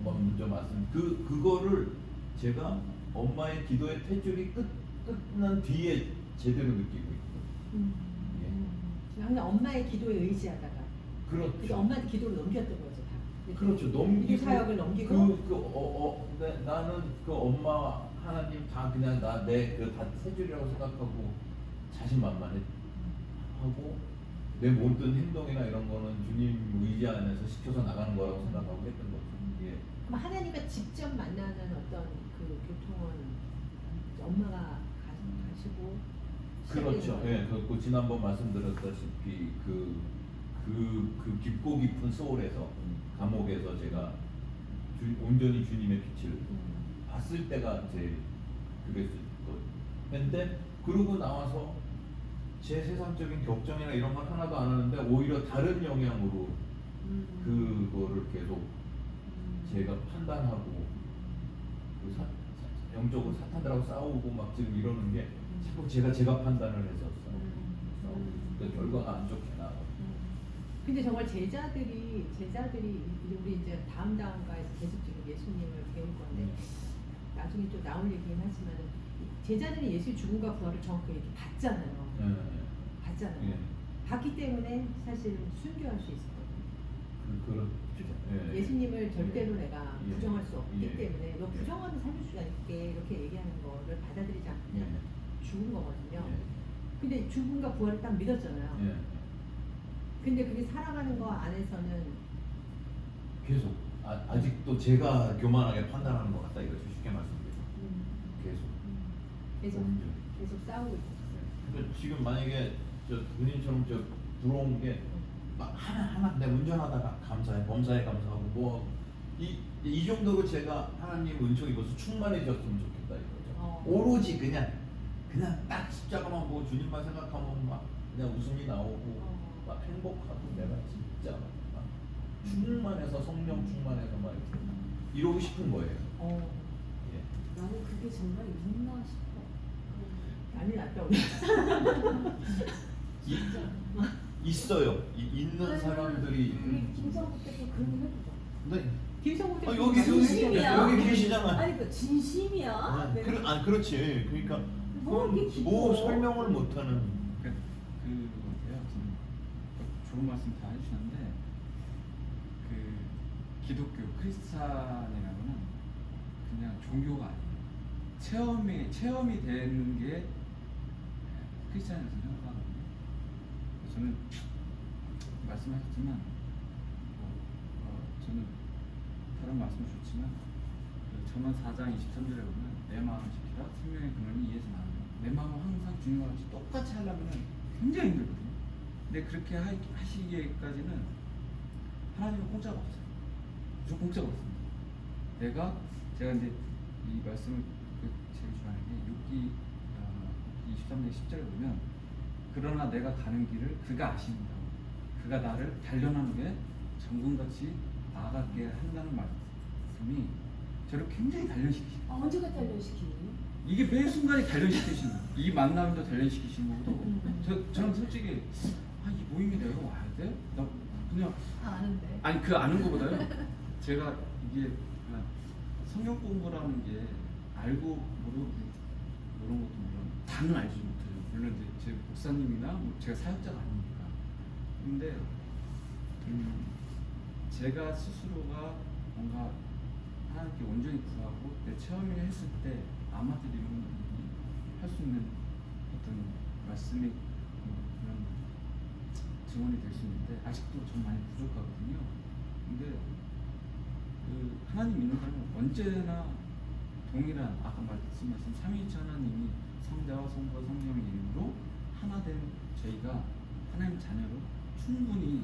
먼저 말씀 그거를 제가 엄마의 기도의 탯줄이 끝난 뒤에 제대로 느끼고 있거든요. 예. 항상 엄마의 기도에 의지하다가. 그렇죠. 그래서 엄마한테 기도를 넘겼던 거죠, 다. 그렇죠. 넘기고 이 사역을 넘기고. 나는 그 엄마 하나님 다 그냥 다 세줄이라고 생각하고 자신만만해 하고 내 모든 행동이나 이런 거는 주님 의지 안에서 시켜서 나가는 거라고 생각하고 했던 거죠. 예. 그럼 하나님과 직접 만나는 어떤 그 교통은 엄마가 가시고. 그렇죠. 예. 그 지난번 말씀드렸다시피 그 깊고 깊은 소울에서 감옥에서 제가 온전히 주님의 빛을 봤을 때가 제일 그랬었는데 그러고 나와서 제 세상적인 격정이나 이런 건 하나도 안 하는데 오히려 다른 영향으로 그거를 계속 제가 판단하고 영적으로 사탄들하고 싸우고 막 지금 이러는 게 자꾸 제가 판단을 해서 싸우고 그 결과가 안 좋게 나와요. 근데 정말 제자들이 우리 이제 다음가에서 계속 지금 예수님을 배울 건데 나중에 또 나올 얘기긴 하지만 제자들이 예수의 죽음과 부활을 정확하게 이렇게 봤잖아요. 봤잖아요. 예. 봤기 때문에 사실 순교할 수 있었거든요. 그렇죠. 예수님을 절대로 내가 예. 부정할 수 없기 예. 때문에 너 부정하면 살릴 수가 있게 이렇게 얘기하는 거를 받아들이지 않으면 죽은 거거든요. 근데 죽음과 부활을 딱 믿었잖아요. 예. 근데 그게 살아가는 거 안에서는 계속 아직도 제가 교만하게 판단하는 것 같다 이거죠. 쉽게 말씀드리면 계속 온전히. 계속 싸우고 있어요. 그러니까 지금 만약에 저 본인처럼 부러운 게 막 하나 내가 운전하다가 감사해 범사에 감사하고 이 정도로 제가 하나님 은총 입어서 충만해졌으면 좋겠다 이거죠. 오로지 그냥 딱 십자가만 보고 주님만 생각하면 막 그냥 웃음이 나오고 막 행복하고 내가 진짜 막 충만해서 성령 충만해서 막 이러고 싶은 거예요. 예. 나는 그게 정말 있나 싶어. 난리 났다 우리. 있어요. 있는 사람들이. 김성국 대표 그런 거 해보자. 근데 김성국 대표 여기 계시잖아. 아니 그 진심이야. 그렇지. 그러니까 뭐 이렇게 기뻐. 뭐 설명을 못하는. 그거예요. 좋은 말씀 다 해주셨는데 그 기독교 크리스찬이라고는 그냥 종교가 아니에요. 체험이 되는 게 크리스찬이라고 생각하거든요. 저는 말씀하셨지만 저는 다른 말씀 좋지만 전원 4장 23절에 보면 내 마음을 지키라 생명의 근원이 이에서 나오며 내 마음을 항상 주님과 같이 똑같이 하려면 굉장히 힘들거든요. 근데 그렇게 하시기까지는 하나님은 공짜가 없어요. 무조건 공짜가 없습니다. 제가 이제 이 말씀을 제일 좋아하는 게 6기 23장 10절에 보면 그러나 내가 가는 길을 그가 아십니다. 그가 나를 단련하는 게 정금같이 나아가게 한다는 말씀이 저를 굉장히 단련시키시고 언제가 단련시키니? 이게 매 순간에 단련시키시는 거예요. 이 만남도 단련시키시는 거고 저는 솔직히 이 모임에 내가 와야 돼? 나 그냥 다 아는데. 아니 그 아는 거보다요. 제가 이게 그냥 성경 공부라는 게 알고 모르고 이런 것도 물론 다는 알지 못해요. 물론 이제 제 목사님이나 뭐 제가 사역자가 아니니까. 근데 제가 스스로가 뭔가 하나님께 온전히 구하고 내 체험을 했을 때 아마도 이런 분이 할 수 있는 어떤 말씀이 그런 증언이 될 수 있는데 아직도 좀 많이 부족하거든요. 근데 그 하나님 믿는 사람은 언제나 동일한 아까 말씀하신 삼위일체 하나님이 성자와 성부와 성령의 이름으로 하나 된 저희가 하나님 자녀로 충분히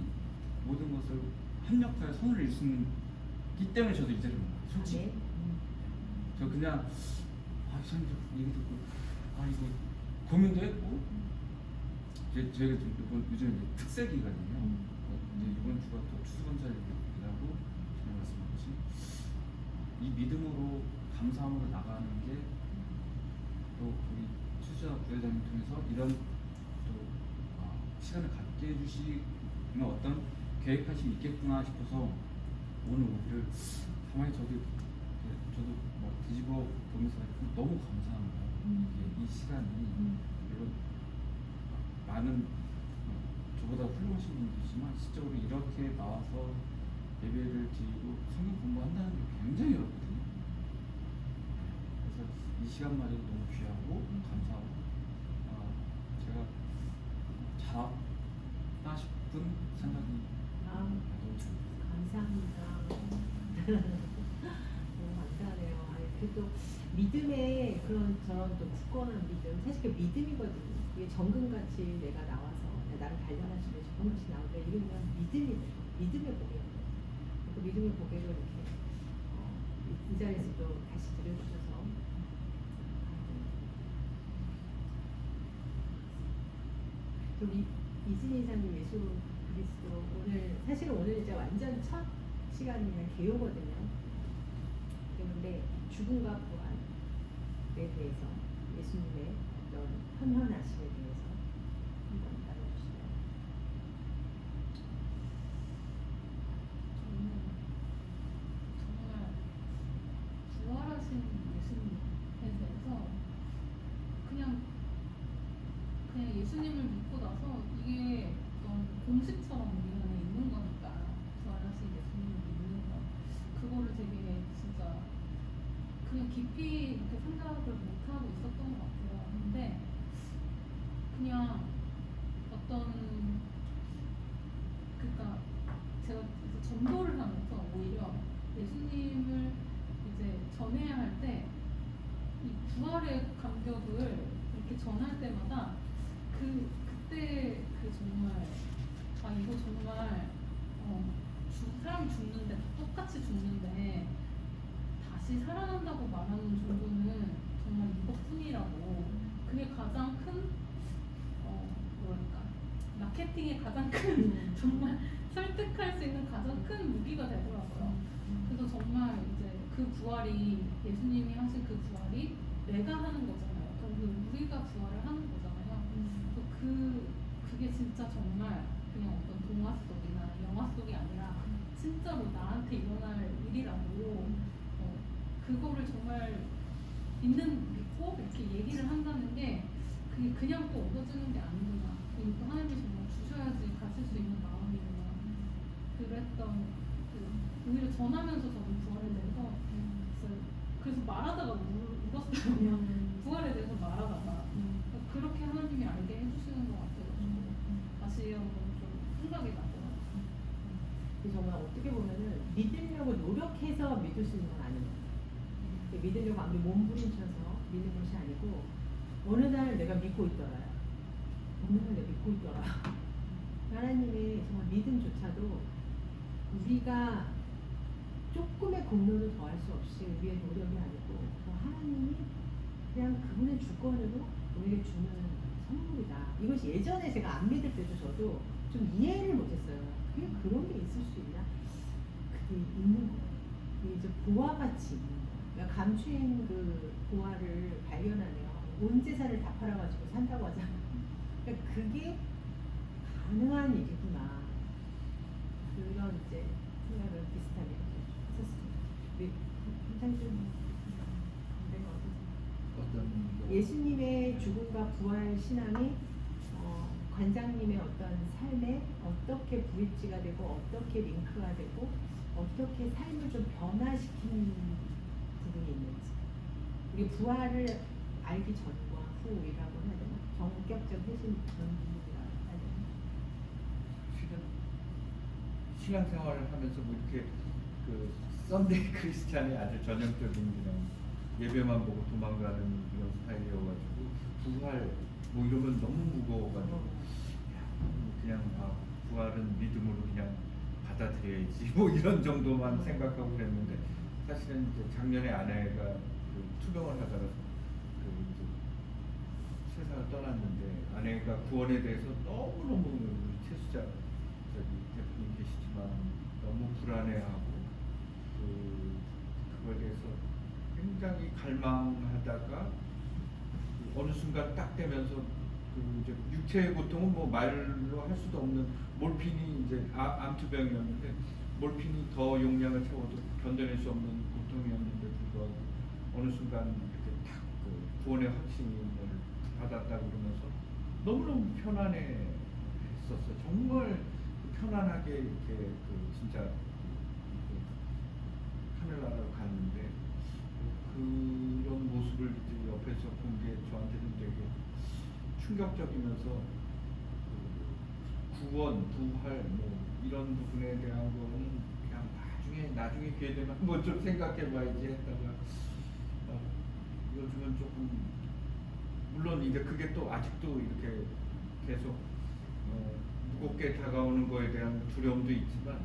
모든 것을 합력하여 손을 일 수 있기 때문에 저도 이 자리에 온 거예요. 솔직히. 저 그냥 이 사람들 얘기 듣고 이거 고민도 했고 저희가 좀 요즘 이제 특세 기간이에요. 이제 이번 주가 또 추수감사일이라고 전에 말씀드렸듯이 이 믿음으로 감사함으로 나가는 게 또 우리 투자 부회장님 통해서 이런 또 시간을 갖게 해주시는 어떤 계획하심이 있겠구나 싶어서 오늘 오기를 가만히 저도 뭐 뒤집어 보면서 너무 감사합니다. 이 시간이 물론 많은 저보다 훌륭하신 분들이지만 실제로 이렇게 나와서 예배를 드리고 성경 공부한다는 게 굉장히 어렵거든요. 그래서 이 시간마저도 너무 귀하고 감사하고 제가 잘했다 싶은 생각이 너무 듭니다. 감사합니다. 너무 감사하네요. 그래도 믿음의 그런 저런 또 굳건한 믿음, 사실 그 믿음이거든요. 이게 정금같이 내가 나와서 나를 단련하시는 정금같이 나오니까 이게 그냥 믿음이 돼요. 믿음의 고백. 그 믿음의 고백을 이렇게 이 자리에서도 다시 들려주셔서 우리 이진희 이사님 예수 그리스도 오늘 사실은 오늘 이제 완전 첫 시간이면 개요거든요. 그런데 죽음과 부활에 대해서 예수님의 어떤 현현하심에 대해서 한번 나눠주시죠. 저는 정말 부활하신 예수님에 대해서 그냥 예수님을 믿고 나서 이게 어떤 공식처럼 우리 안에 있는 거니까 부활하신 예수님을 믿는 거 그거를 되게 진짜 그냥 깊이 이렇게 생각을 못하고 있었던 것 같아요. 근데 그냥 어떤 그러니까 제가 이제 전도를 하면서 오히려 예수님을 이제 전해야 할 때 이 부활의 감격을 이렇게 전할 때마다 그때 정말 이거 정말 사람이 죽는데 똑같이 죽는데 다시 살아난다고 말하는 정도는 정말 이것뿐이라고 그게 가장 큰 뭐랄까 마케팅의 가장 큰 정말 설득할 수 있는 가장 큰 무기가 되더라고요. 그래서 정말 이제 그 부활이 예수님이 하신 그 부활이 내가 하는 거잖아요. 그러니까 우리가 부활을 하는 거잖아요. 그게 진짜 정말 그냥 어떤 동화 속이나 영화 속이 아니라 진짜로 나한테 일어날 일이라고 그거를 정말 믿고 이렇게 얘기를 한다는 게 그게 그냥 또 얻어지는 게 아니구나. 이거 하나님이 정말 주셔야지 가질 수 있는 마음이구나. 그랬던 오히려 전하면서 저는 부활에 대해서 그래서 말하다가 울었어요. 부활에 대해서 말하다가 그렇게 하나님이 알게 해주시는 것 같아가지고 다시 한번 좀 생각이 나더라고요. 정말 어떻게 보면은 믿으려고 노력해서 믿을 수 있는 건 아닌 것 같아요. 믿으려고 아무리 몸부림쳐서 믿는 것이 아니고 어느 날 내가 믿고 있더라요. 어느 날 내가 믿고 있더라. 하나님의 정말 믿음조차도 우리가 조금의 공로를 더할 수 없이 우리의 노력이 아니고 하나님이 그냥 그분의 주권으로 우리에게 주는 선물이다. 이것이 예전에 제가 안 믿을 때도 저도 좀 이해를 못했어요. 그게 그런 게 있을 수 있나? 그게 있는 거예요. 이게 이제 보화같이 있는 거예요. 그러니까 감추인 그 보화를 발견하면 온 재산을 다 팔아가지고 산다고 하잖아요. 그러니까 그게 가능한 일이구나. 그런 이제 생각을 비슷하게 했었습니다. 우리 한창준 선생님 어떠세요? 어떤 예수님의 죽음과 부활 신앙이 관장님의 어떤 삶에 어떻게 브릿지가 되고 어떻게 링크가 되고 어떻게 삶을 좀 변화시키는 부분이 있는지 우리 부활을 알기 전과 후이라고 해야 되나? 정격적 회심 전이라고 해야 되나? 신앙생활을 하면서 뭐 이렇게 그 썬데이 크리스찬이 아주 전형적인 그냥 예배만 보고 도망가는 그런 스타일이어가지고 부활 뭐 이러면 너무 무거워가지고 그냥 부활은 믿음으로 그냥 받아들여야지 뭐 이런 정도만 생각하고 그랬는데 사실은 이제 작년에 아내가 그 투병을 하다가 그 이제 세상을 떠났는데 아내가 구원에 대해서 너무너무 최수자 저기 대표님 계시지만 너무 불안해하고 그거에 대해서 굉장히 갈망하다가 어느 순간 딱 되면서 그 이제 육체의 고통은 뭐 말로 할 수도 없는 몰핀이 이제 암투병이었는데 몰핀이 더 용량을 채워도 견뎌낼 수 없는 고통이었는데 불구하고 어느 순간 이렇게 딱 그 구원의 확신을 받았다고 그러면서 너무너무 편안해 했었어요. 정말 편안하게 이렇게 그 진짜 하늘나라로 갔는데 그런 모습을 이제 옆에서 본 게 저한테는 되게 충격적이면서 그 구원, 부활 뭐 이런 부분에 대한 거는 그냥 나중에 기회 되면 한번 좀 생각해봐야지 했다가 요즘은 조금 물론 이제 그게 또 아직도 이렇게 계속 무겁게 다가오는 거에 대한 두려움도 있지만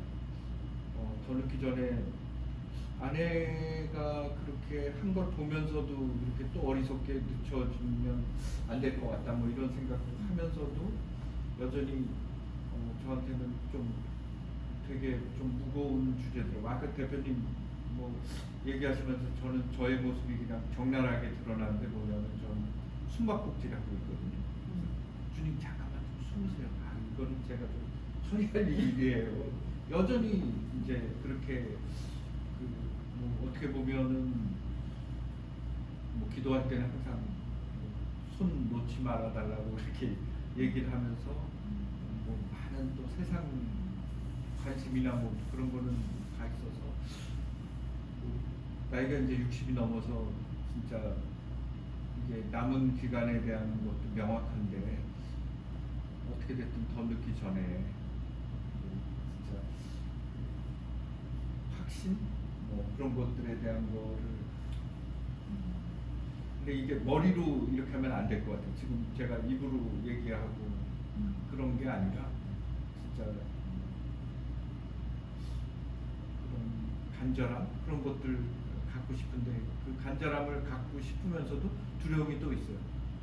더 늦기 전에 아내가 그렇게 한 걸 보면서도 이렇게 또 어리석게 늦춰지면 안 될 것 같다 뭐 이런 생각을 하면서도 여전히 저한테는 좀 되게 좀 무거운 주제더라고요. 아까 대표님 뭐 얘기하시면서 저는 저의 모습이 그냥 적나라하게 드러나는데 보면은 저는 숨바꼭질하고 있거든요. 주님 잠깐만 좀 숨으세요. 이거는 제가 좀 처리할 일이에요. 여전히 이제 그렇게 뭐 어떻게 보면은 뭐 기도할 때는 항상 손 놓지 말아 달라고 이렇게 얘기를 하면서 뭐 많은 또 세상 관심이나 뭐 그런 거는 다 있어서 뭐 나이가 이제 60이 넘어서 진짜 이게 남은 기간에 대한 것도 명확한데 어떻게 됐든 더 늦기 전에 뭐 진짜 확신 뭐 그런 것들에 대한 거를 근데 이게 머리로 이렇게 하면 안 될 것 같아요. 지금 제가 입으로 얘기하고 그런 게 아니라 진짜 그런 간절함 그런 것들 갖고 싶은데 그 간절함을 갖고 싶으면서도 두려움이 또 있어요.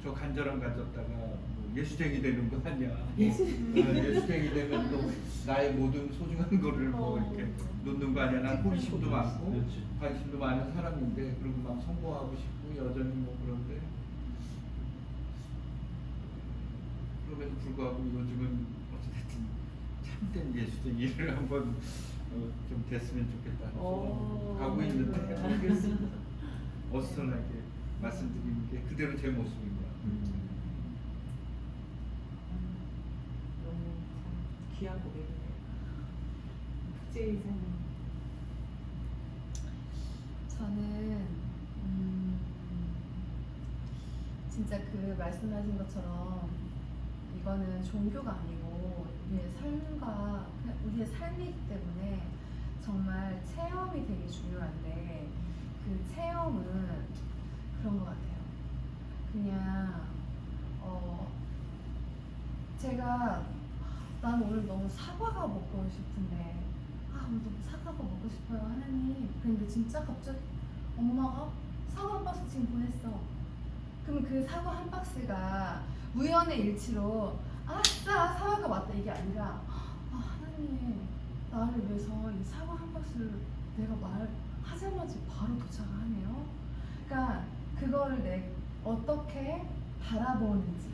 저 간절함 가졌다가 뭐 예수쟁이 되는 거 아니야? 예수쟁이 되면 또 나의 모든 소중한 거를 뭐 이렇게 놓는 거 아니야? 난 호기심도 많고 그렇지. 관심도 많은 사람인데 그리고 막 성공하고 싶고 여전히 뭐 그런데 그럼에도 불구하고 요즘은 어찌됐든 참된 예수쟁이를 한번 좀 됐으면 좋겠다. 가고 있는데 모르겠습니다. 어수선하게 말씀드리는 게 그대로 제 모습입니다. 너무 참 귀한 고백이네요. 국제이사님. 저는 진짜 그 말씀하신 것처럼 이거는 종교가 아니고 우리의 삶과 우리의 삶이기 때문에 정말 체험이 되게 중요한데 그 체험은 그런 것 같아요. 그냥 제가 난 오늘 너무 사과가 먹고 싶은데 오늘 너무 사과가 먹고 싶어요 하나님. 근데 진짜 갑자기 엄마가 사과 한 박스 지금 보냈어. 그럼 그 사과 한 박스가 우연의 일치로 아싸 사과가 왔다 이게 아니라 하나님 나를 위해서 이 사과 한 박스를 내가 말하자마자 바로 도착을 하네요. 그러니까 그거를 어떻게 바라보는지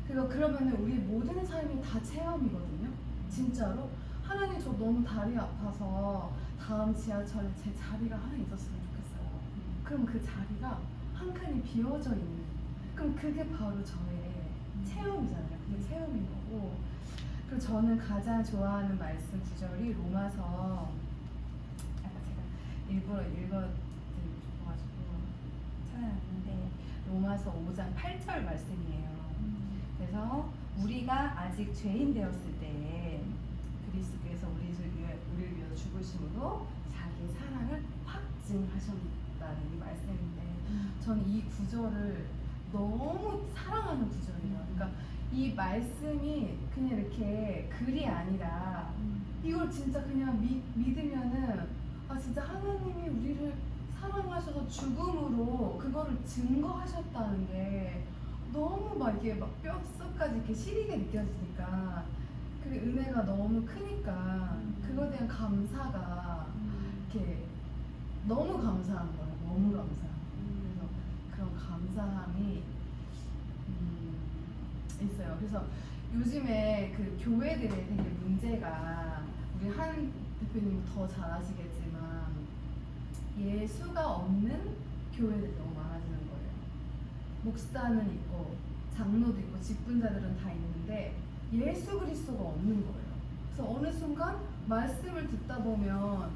그러면은 우리 모든 삶이 다 체험이거든요. 진짜로 하나님 저 너무 다리 아파서 다음 지하철에 제 자리가 하나 있었으면 좋겠어요. 그럼 그 자리가 한 칸이 비어져 있는 그럼 그게 바로 저의 체험이잖아요. 그게 체험인 거고 그리고 저는 가장 좋아하는 말씀 구절이 로마서 아까 제가 일부러 읽어드리고 싶어가지고 찾아놨는데 로마서 5장 8절 말씀이에요. 그래서 우리가 아직 죄인 되었을 때 그리스도께서 우리를 위해서 죽으심으로 자기 사랑을 확증하셨다는 이 말씀인데 저는 이 구절을 너무 사랑하는 구절이에요. 그러니까 이 말씀이 그냥 이렇게 글이 아니라 이걸 진짜 그냥 믿으면은 진짜 하나님이 우리를 사랑하셔서 죽음으로 그거를 증거하셨다는 게 너무 막 이게 막 뼛속까지 이렇게 시리게 느껴지니까 그 은혜가 너무 크니까 그거에 대한 감사가 이렇게 너무 감사한 거예요. 너무 감사한 거예요. 그래서 그런 감사함이 있어요. 그래서 요즘에 그 교회들의 되게 문제가 우리 한 대표님 더 잘 아시겠지만 예수가 없는 교회들이 너무 많아지는 거예요. 목사는 있고 장로도 있고 직분자들은 다 있는데 예수 그리스도가 없는 거예요. 그래서 어느 순간 말씀을 듣다 보면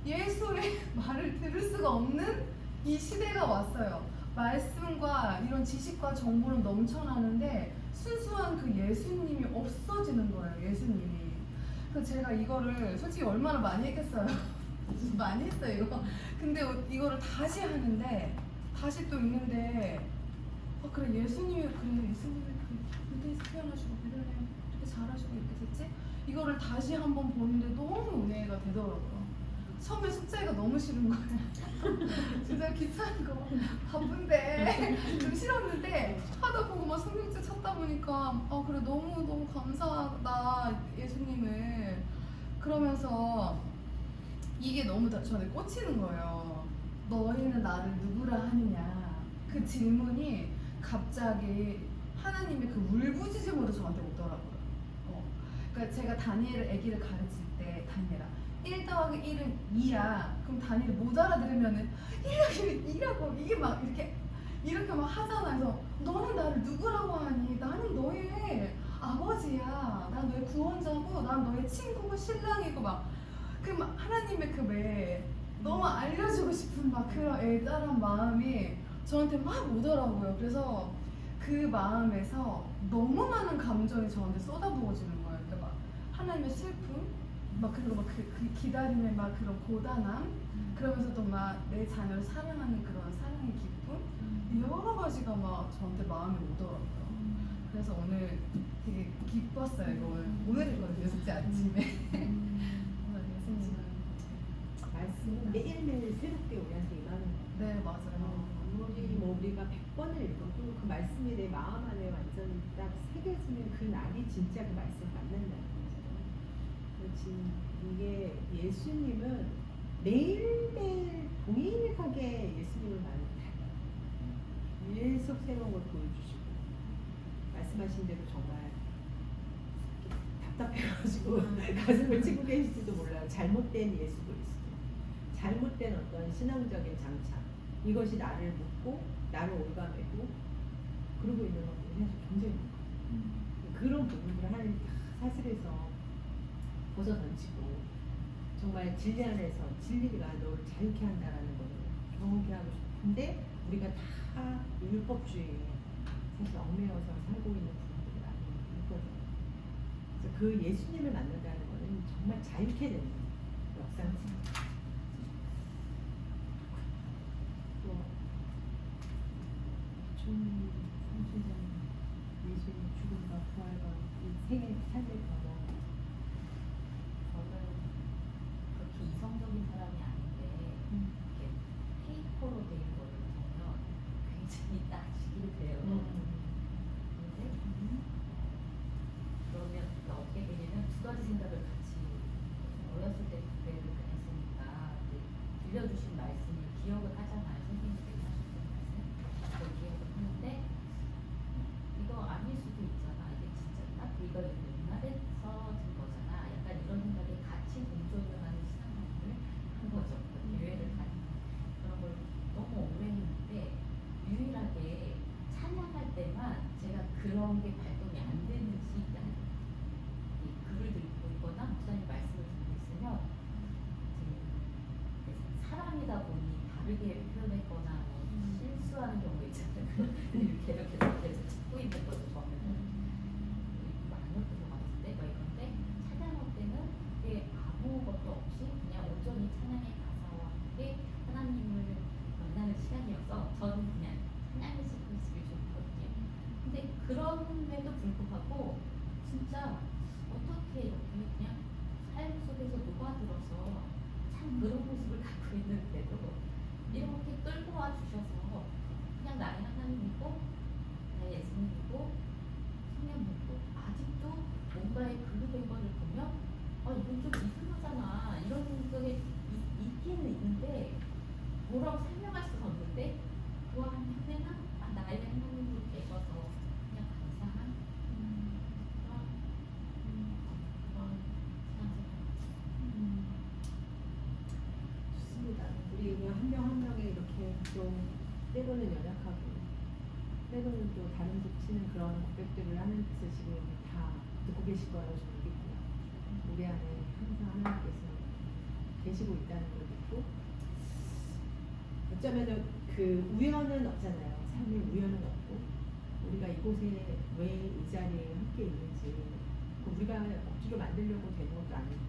예수의 말을 들을 수가 없는 이 시대가 왔어요. 말씀과 이런 지식과 정보는 넘쳐나는데 순수한 그 예수님이 없어지는 거예요. 예수님이. 그래서 제가 이거를 솔직히 얼마나 많이 했겠어요. 많이 했어요 이거. 근데 이거를 다시 하는데 다시 또 읽는데 그래 예수님이 무대에서 태어나시고 이렇게 잘하시고 이렇게 됐지? 이거를 다시 한번 보는데 너무 은혜가 되더라고요. 처음에 숙제가 너무 싫은 거예요. 진짜 귀찮은 거 바쁜데 좀 싫었는데 하다 보고 막 성경책 찾다 보니까 그래 너무 감사하다 예수님을. 그러면서 이게 너무 저한테 꽂히는 거예요. 너희는 나를 누구라 하느냐 그 질문이 갑자기 하나님의 그 울부짖음으로 저한테 오더라고요. 그러니까 제가 다니엘을 아기를 가르칠 때 다니엘아 1 더하기 1은 2야. 그럼 다니엘이 못 알아들으면은 2라고 이게 막 이렇게 막 하잖아. 그래서 너는 나를 누구라고 하니? 나는 너의 아버지야. 난 너의 구원자고 난 너의 친구고 신랑이고 막 하나님의 그 왜 너무 알려주고 싶은 막 그런 애절한 마음이 저한테 막 오더라고요. 그래서 그 마음에서 너무 많은 감정이 저한테 쏟아부어지는 거예요. 그러니까 막 하나님의 슬픔, 막 그리고 막 그 기다림의 막 그런 고단함, 그러면서도 막 내 자녀를 사랑하는 그런 사랑의 기쁨, 여러 가지가 막 저한테 마음에 오더라고요. 그래서 오늘 되게 기뻤어요. 이걸 오늘이거든요, 숙제 아침에. 오늘 예수님은 말씀은 매일매일 새롭게 우리한테 임하는 거예요. 네 맞아요. 아무리 우리가 100번을 읽어도 그 말씀이 내 마음 안에 완전 딱 새겨지면 그 날이 진짜 그 말씀 만난다는 거죠. 그렇지. 이게 예수님은 매일매일 동일하게 예수님을 나는 닮아요. 계속 새로운 걸 보여주시고 말씀하신 대로 정말 답답해가지고 가슴을 치고 계실지도 몰라요. 잘못된 예수 그리스도, 잘못된 어떤 신앙적인 장착, 이것이 나를 묶고 나를 올가매고 그러고 있는 것들이 사실 굉장히 많아요. 그런 부분들을 하나님 다 사슬에서 벗어 던지고 정말 진리 안에서 진리가 너를 자유케 한다라는 것을 경험케 하고 싶은데 우리가 다 율법주의에 사실 얽매여서 살고 있는 부분들이 많이 있거든요. 그래서 그 예수님을 만난다는 것은 정말 자유케 되는 역사입니다. 죽음과 부활과 이 생의 삶의 변화. 저는 그렇게 이성적인 사람이 아닌데 이렇게 페이퍼로 된 거를 보면 굉장히 따지게 돼요. 근데 그러면 어떻게 되냐면 두 가지 생각을 같이 어렸을 때 그때를 했으니까 들려주신 말씀을 기억을 하잖아요. 선생님께서 하셨던 말씀 그걸 기억을 하는데 이거 아닐 수도 있잖아. 이게 진짜 딱 이거 옛날에서 든 거잖아. 약간 이런 생각에 같이 동조를 하는 신앙생활을 한 거죠. 그 교회를 다니는 그런 걸 너무 오래 했는데 유일하게 찬양할 때만 제가 그런 게 발동이 안 되는 시기가 이 글을 듣고 있거나 목사님 말씀을 듣고 있으면 사람이다 보니 다르게 표현했거나 뭐 실수하는 경우가 있잖아요. 이렇게 계속 찾고 있는 거죠. 저는 이거 안 올 때도 봤을 때 뭐 이런데 찬양할 때는 그게 아무것도 없이 그냥 온전히 찬양의 가사와 함께 하나님을 만나는 시간이어서 저는 그냥 찬양을 짓고 있으면 좋거든요. 근데 그럼에도 불구하고 진짜 어떻게 이렇게 그냥 삶 속에서 녹아들어서 참 그런 모습을 갖고 있는데도 이렇게 끌고 와 주셔서 그냥 나의 하나님이고 나의 예수님이고 성령님이고 아직도 뭔가의 글루베이버를 보면 이건 좀 이상하잖아 이런 생각이 있기는 있는데 뭐라고 설명할 수가 없는데 그와 한편에는 나의 하나님으로 계셔서 그냥 감사한 그런 신앙생활. 좋습니다. 우리 그냥 한 명 한 명에 이렇게 좀 때로는 연약하고 때로는 또 다른 듯치는 그런 고백들을 하면서 지금 다 듣고 계실 거라고 저는 믿고요. 우리 안에 항상 하나님께서 계시고 있다는 걸 믿고 어쩌면은 그 우연은 없잖아요. 삶의 우연은 없고 우리가 이곳에 왜 이 자리에 함께 있는지 우리가 억지로 만들려고 되는 것도 아니고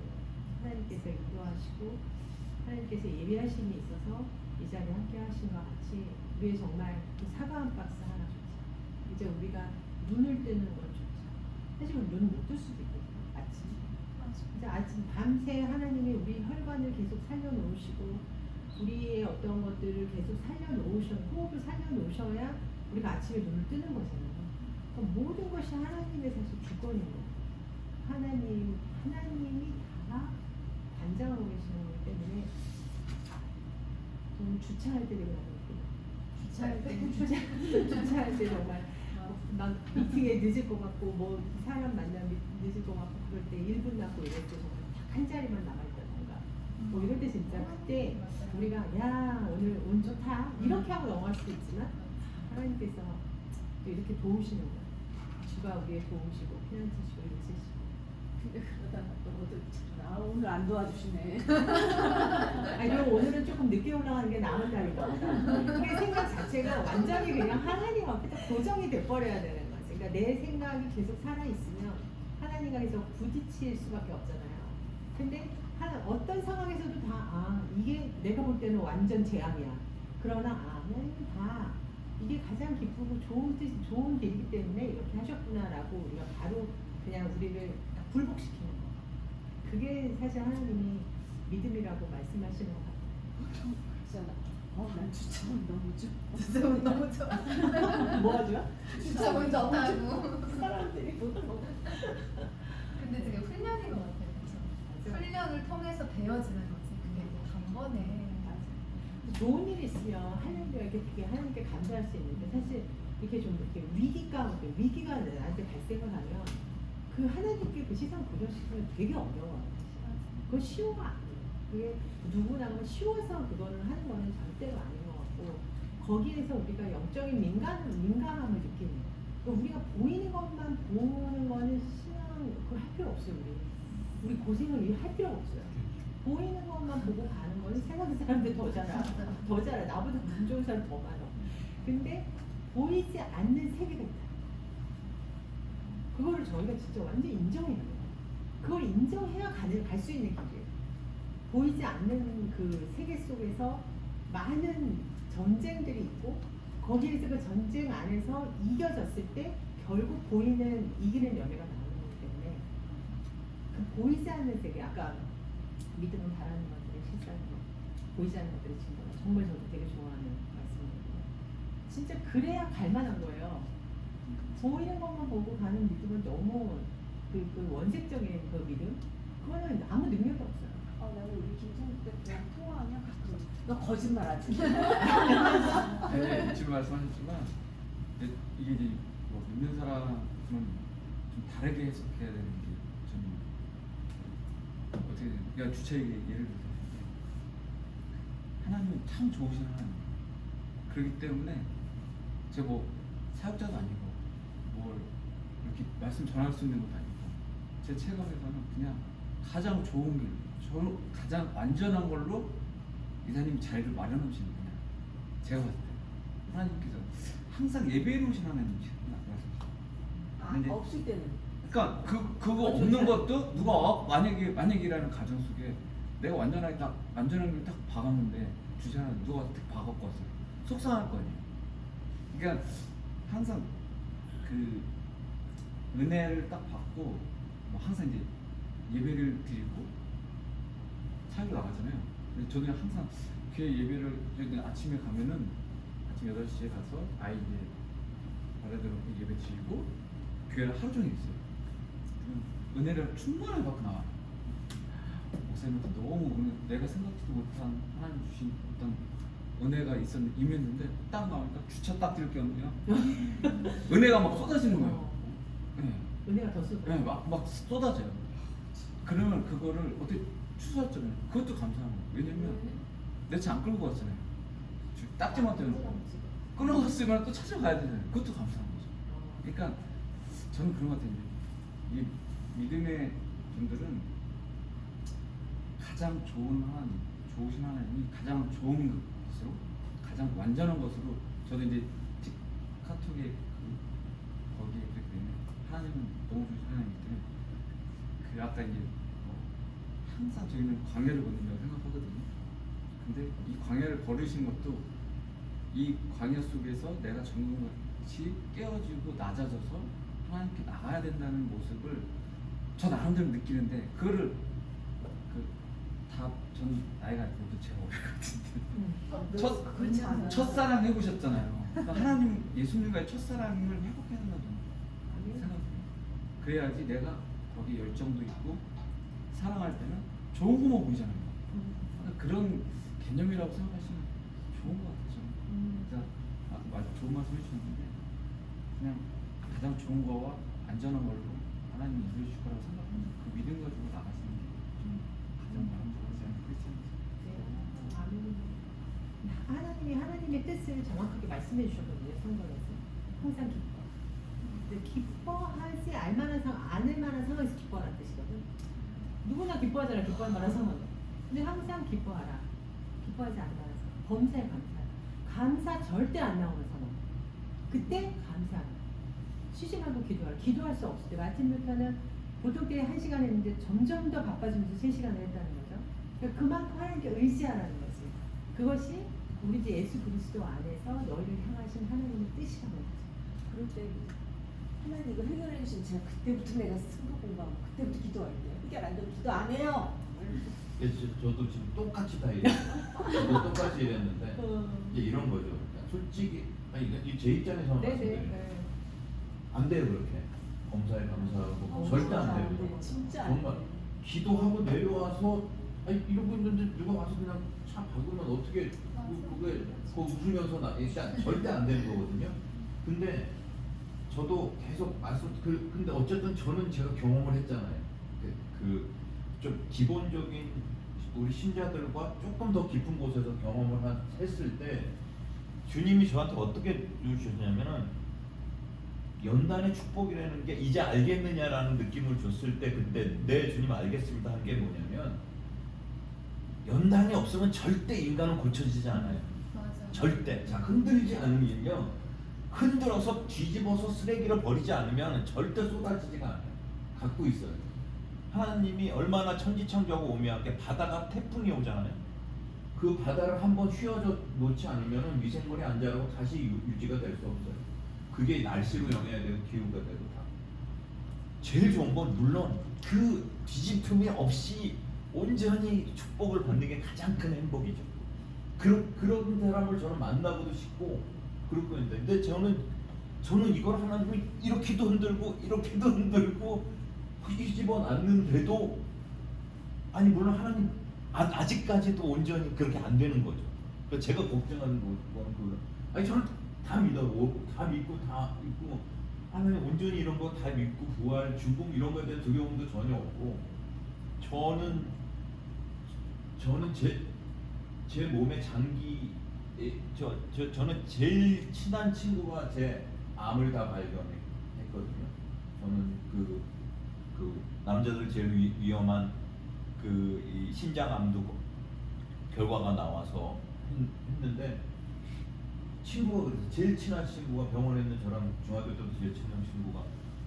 하나님께서 인도하시고 하나님께서 예비하심이 있어서 이 자리에 함께 하신 것 같이 우리의 정말 그 사과 한 박스 하나 줬죠. 이제 우리가 눈을 뜨는 걸 줬죠. 사실 눈 못 뜰 수도 있거든요. 아침. 이제 아침 밤새 하나님이 우리 혈관을 계속 살려놓으시고 우리의 어떤 것들을 계속 호흡을 살려놓으셔야 우리가 아침에 눈을 뜨는 거잖아요. 그럼 모든 것이 하나님의 사실 주권인 거예요. 하나님이 다 관장하고 계시는 거기 때문에 저는 주차할 때 되게 많이 주차할 때 정말 막 미팅에 늦을 것 같고 뭐 사람 만나면 늦을 것 같고 그럴 때 1분 남고 이럴 때 정말 딱 한 자리만 남아있다던가 뭐 이럴 때 진짜 그때 우리가 야 오늘 운 좋다 이렇게 하고 넘어갈 수도 있지만 하나님께서 또 이렇게 도우시는 거예요. 주가 우리의 도우시고 피난처시고 일치시고 그러다가 또 오늘 안 도와주시네. 아니 오늘은 조금 늦게 올라가는 게 남은 날인가 보다. 그게 생각 자체가 완전히 그냥 하나님 앞에 딱 고정이 돼버려야 되는 거지. 그러니까 내 생각이 계속 살아있으면 하나님과 계속 부딪힐 수밖에 없잖아요. 근데 어떤 상황에서도 다 이게 내가 볼 때는 완전 재앙이야. 그러나 하나님은 다 이게 가장 기쁘고 좋은 길이기 때문에 이렇게 하셨구나라고 우리가 바로 그냥 우리를 굴복시키는 거. 그게 사실 하나님이 믿음이라고 말씀하시는 것 같아요. 그렇잖아. 난 주차문 너무 좋아. 주차문 너무 좋아. 뭐하죠? 주차문 좋다고. 사람들이 보통 근데 되게 훈련인 것 같아요. 그렇죠? 훈련을 통해서 배워지는 거지. 그게 이제 단번에. 좋은 일이 있으면 하나님께 감사할 수 있는데 사실 이렇게 좀 이렇게 위기가 나한테 발생을 하면 그 하나님께 그 시선 고정시키면 되게 어려워요. 그거 쉬워가 안 돼요. 그게 누구나 쉬워서 그거를 하는 거는 절대로 아닌 것 같고 거기에서 우리가 영적인 민감함을 느끼는 거예요. 우리가 보이는 것만 보는 거는 신앙 그걸 할 필요 없어요. 우리 고생을 할 필요가 없어요. 보이는 것만 보고 가는 거는 세상 사람들 더 잘해. 나보다 운 좋은 사람 더 많아. 근데 보이지 않는 세계가 있다. 그거를 저희가 진짜 완전 인정해야 돼요. 그걸 인정해야 갈 수 있는 길이에요. 보이지 않는 그 세계 속에서 많은 전쟁들이 있고 거기에서 그 전쟁 안에서 이겨졌을 때 결국 보이는 이기는 열매가 나오는 거기 때문에 그 보이지 않는 세계, 아까 믿음은 바라는 것들의 실상인 것, 보이지 않는 것들의 증거가 정말 저도 되게 좋아하는 말씀이거든요. 진짜 그래야 갈 만한 거예요. 보이는 것만 보고 가는 믿음은 너무 그 원색적인 그 믿음, 그거는 아무 능력이 없어요. 나는 우리 김성국 대표랑 통화하냐 가끔. 너 거짓말하지. 네, 지금 말씀하셨지만 이게 이제 뭐 믿는 사람은 좀 다르게 해석해야 되는 게 좀 어떻게 그러니까 주체에게 예를 들어서 하나님은 참 좋으신 하나님. 그렇기 때문에 제가 뭐 사역자도 아니고 뭘 이렇게 말씀 전할 수 있는 것도 아니고 제 체감에서는 그냥 가장 좋은 길, 가장 안전한 걸로 이사님 자리를 마련하시는 거냐. 제가 봤을 때 하나님께서 항상 예배로 오신 하나님이시구나. 근데 없을 때는. 그러니까 그거 없는 것도 누가 만약이라는 가정 속에 내가 완전한 걸 딱 박았는데 주제 하나 누가 딱 박았고 왔어요. 속상할 거 아니에요. 그러니까 항상 그 은혜를 딱 받고 뭐 항상 이제 예배를 드리고 사역을 나가잖아요. 근데 저는 항상 교회 예배를 아침에 가면은 아침 8시에 가서 아이 이제 말대로 예배 드리고 교회를 하루 종일 있어요. 은혜를 충분히 받고 나와요. 목사님한테 너무 내가 생각지도 못한 하나님 주신 어떤 은혜가 임했는데 딱 나오니까 주차 딱 뛸 겸요 은혜가 막 쏟아지는 거예요. 네. 은혜가 더 쏟아. 네, 막 쏟아져요. 그러면 그거를 어떻게 취소했잖아요. 그것도 감사한 거예요. 왜냐면 내 차 안 끌고 갔잖아요. 딱지만 때문에 끊어갔으면 또 찾아가야 되잖아요. 그것도 감사한 거죠. 그러니까 저는 그런 것 같아요. 이 믿음의 분들은 가장 좋은 하나님, 좋으신 하나님이 가장 좋은 것으로, 가장 완전한 것으로 저도 이제 카톡에 거기에 그렇게 되면 하나님은 너무 좋으신 하나님이기 때문에 그 아까 이제 항상 저희는 광야를 걷는다고 생각하거든요. 근데 이 광야를 걸으신 것도 이 광야 속에서 내가 정금같이 깨어지고 낮아져서 하나님께 나가야 된다는 모습을 저 나름대로 느끼는데 그거를 전 나이가 모두 제가 어릴 것 같은데 첫사랑 해보셨잖아요. 그러니까 하나님 예수님과의 첫사랑을 회복해야 된다고 생각해요. 그래야지 내가 거기 열정도 있고 사랑할 때는 좋은 것만 보이잖아요. 그러니까 그런 개념이라고 생각하시면 좋은 것 같아요. 저는. 그러니까 좋은 말씀 해주셨는데 그냥 가장 좋은 거와 안전한 걸로 하나님이 이루어 주실 거라고 생각하면 그 믿음 가지고 나가시는 게 좀 가장 바람직하지 않을까 그렇지 않습니까? 하나님의 뜻을 정확하게 말씀해 주셨거든요. 성경에서 항상 기뻐. 근데 기뻐하지 않을 만한 상황에서 기뻐하라는 뜻이거든. 누구나 기뻐하잖아. 기뻐할 만한 상황. 근데 항상 기뻐하라. 기뻐하지 않을 만한 상황. 범사에 감사하라. 감사 절대 안 나오는 상황. 그때 감사하라. 쉬지 말고 기도하라. 기도할 수 없을 때 마틴 루터는 보통 때 1시간 했는데 점점 더 바빠지면서 3시간을 했다는 거죠. 그러니까 그만큼 하나님께 의지하라는 거지. 그것이 우리 이제 예수 그리스도 안에서 너희를 향하신 하나님의 뜻이라는 거죠. 그럴 때 하나님 이거 해결해 주신 제가 그때부터 내가 성경 공부하고 그때부터 기도할게요. 해결 안 되면 기도 안 해요. 저도 지금 똑같이 다 이랬어요. 저도 똑같이 이랬는데 이제 이런 거죠. 그러니까 솔직히 제 입장에서 말씀드려요. 안 돼요 그렇게. 검사에 감사하고 절대 안 돼요. 진짜 정말 기도하고 내려와서 이러고 있는데 누가 와서 그냥 차 박으면 어떻게 그게 웃으면서 일단 절대 안 되는 거거든요. 근데 저도 계속 근데 어쨌든 저는 제가 경험을 했잖아요. 좀 기본적인 우리 신자들과 조금 더 깊은 곳에서 경험을 했을 때 주님이 저한테 어떻게 주셨냐면은 연단의 축복이라는 게 이제 알겠느냐라는 느낌을 줬을 때 그때 네 주님 알겠습니다 한 게 뭐냐면 연단이 없으면 절대 인간은 고쳐지지 않아요. 맞아. 절대. 자, 흔들지 않으면요. 흔들어서 뒤집어서 쓰레기를 버리지 않으면 절대 쏟아지지가 않아요. 갖고 있어요. 하나님이 얼마나 천지창조하고 오묘하게 바다가 태풍이 오잖아요. 그 바다를 한번 휘어져 놓지 않으면 미생물이 안 자라고 다시 유지가 될 수 없어요. 그게 날씨로 영향이 되고 기후가 되고 다. 제일 좋은 건 물론 그 뒤집힘이 없이 온전히 축복을 받는 게 가장 큰 행복이죠. 그런 사람을 저는 만나고도 싶고 그럴 있는데, 근데 저는 이걸 하나님을 이렇게도 흔들고 이렇게도 흔들고 뒤집어 놨는데도, 아니 물론 하나님 아직까지도 온전히 그렇게 안 되는 거죠. 그래서 제가 걱정하는 건 아니 저는 다 믿고 하나님 온전히 이런 거 다 믿고 부활, 죽음 이런 거에 대한 두려움도 전혀 없고, 저는 제 몸의 장기, 저는 제일 친한 친구가 제 암을 다 발견했거든요. 저는 그 남자들 제일 위험한 이 신장암도 결과가 나와서 했는데, 친구가 그래서 제일 친한 친구가 병원에 있는 저랑 중학교 때부터 제일 친한 친구가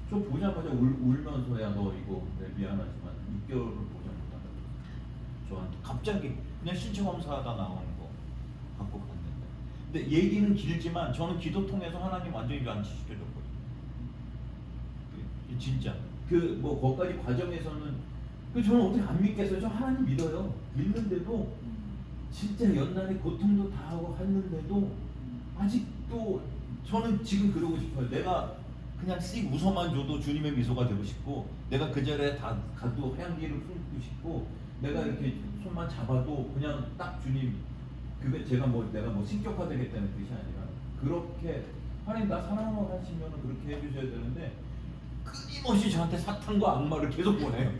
저 보자마자 울면서 야 너 이거 미안하지만 6개월을 보자 못한다. 저한테 갑자기 그냥 신체 검사하다 나오는 거 갖고 갔는데, 근데 얘기는 길지만 저는 기도 통해서 하나님 완전히 완치시켜줬거든요. 진짜 뭐 거기까지 과정에서는 저는 어떻게 안 믿겠어요. 저 하나님 믿어요. 믿는데도 진짜 연날에 고통도 다 하고 했는데도 아직도 저는 지금 그러고 싶어요. 내가 그냥 씩 웃어만 줘도 주님의 미소가 되고 싶고, 내가 그 자리에 가도 향기를 품고 싶고, 내가 이렇게 손만 잡아도 그냥 딱 주님, 그게 내가 뭐 신격화되겠다는 뜻이 아니라 그렇게 하나님 나 사랑을 하시면 그렇게 해주셔야 되는데, 끊임없이 저한테 사탄과 악마를 계속 보내요.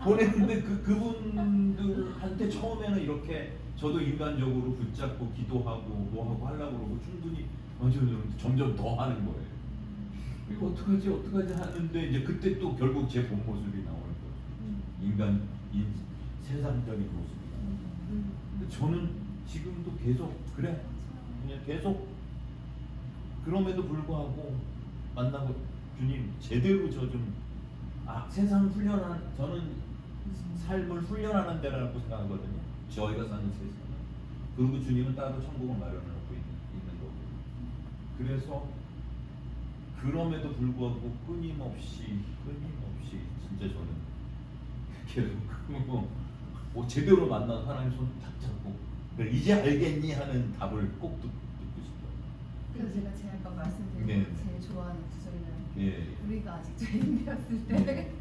보내는데 그분들한테 처음에는 이렇게 저도 인간적으로 붙잡고 기도하고 뭐하고 하려고 그러고 충분히 점점 더 하는 거예요. 이거 어떡하지 하는데, 이제 그때 또 결국 제 본 모습이 나오는 거죠. 세상적인 모습이 나오는 거죠. 근데 저는 지금도 계속 그냥 계속 그럼에도 불구하고 만나고, 주님 제대로 저 좀 세상 저는 삶을 훈련하는 데라고 생각하거든요. 저희가 사는 세상은. 그리고 주님은 따로 천국을 마련하고 있는 거고. 그래서 그럼에도 불구하고 끊임없이 진짜 저는 계속 제대로 만나서 하나님 손 딱 잡고 이제 알겠니 하는 답을 꼭 듣고 싶어요. 그래서 제가 아까 말씀드린 네. 제일 좋아하는 구절이라는 예. 우리가 아직 죄인되었을 때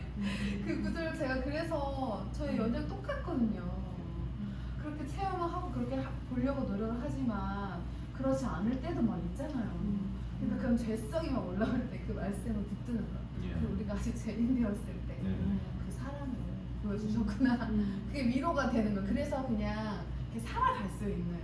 그 구절을 제가 그래서 저희 연장 똑같거든요. 그렇게 체험을 하고 그렇게 보려고 노력을 하지만 그렇지 않을 때도 막 있잖아요. 그러니까 그런 죄성이 막 올라올 때 그 말씀을 붙드는 거예요. 예. 그 우리가 아직 죄인되었을 때 그 사랑을 보여주셨구나. 그게 위로가 되는 거예요. 그래서 그냥 이렇게 살아갈 수 있는,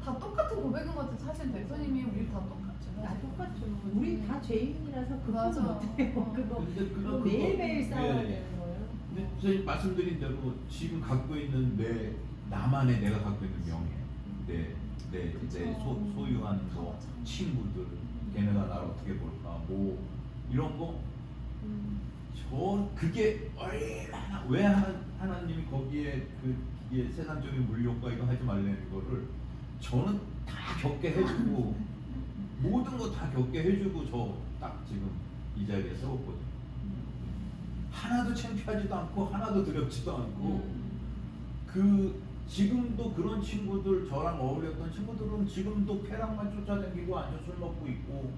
다 똑같은 고백인 것 같아요. 사실 대표님이 우리 다 똑같죠. 다 똑같죠. 우리 다 죄인이라서 맞아. 그거 못해요. 근데 그거 매일매일 싸워야 되는 거예요. 근데 선생님 말씀드린 대로 지금 갖고 있는 나만의 내가 갖고 있는 명예, 내 소유한 뭐 친구들, 걔네가 나를 어떻게 볼까, 뭐 이런 거, 그게 얼마나 왜 하나님이 거기에 이게 세상적인 물욕과 이거 하지 말라는 거를 저는 다 겪게 해주고 모든 거 다 겪게 해주고 저 딱 지금 이 자리에 세웠거든요. 하나도 창피하지도 않고 하나도 두렵지도 않고 지금도 그런 친구들, 저랑 어울렸던 친구들은 지금도 쾌락만 쫓아다니고 앉아 술 먹고 있고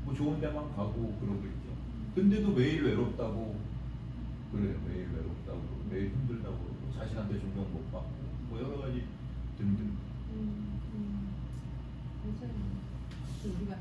뭐 좋은 데만 가고 그러고 있죠. 근데도 매일 외롭다고 그래요. 매일 외롭다고, 매일 힘들다고 그러고, 자신한테 존경 못 받고 뭐 여러 가지 등등. 맞아요. 우리가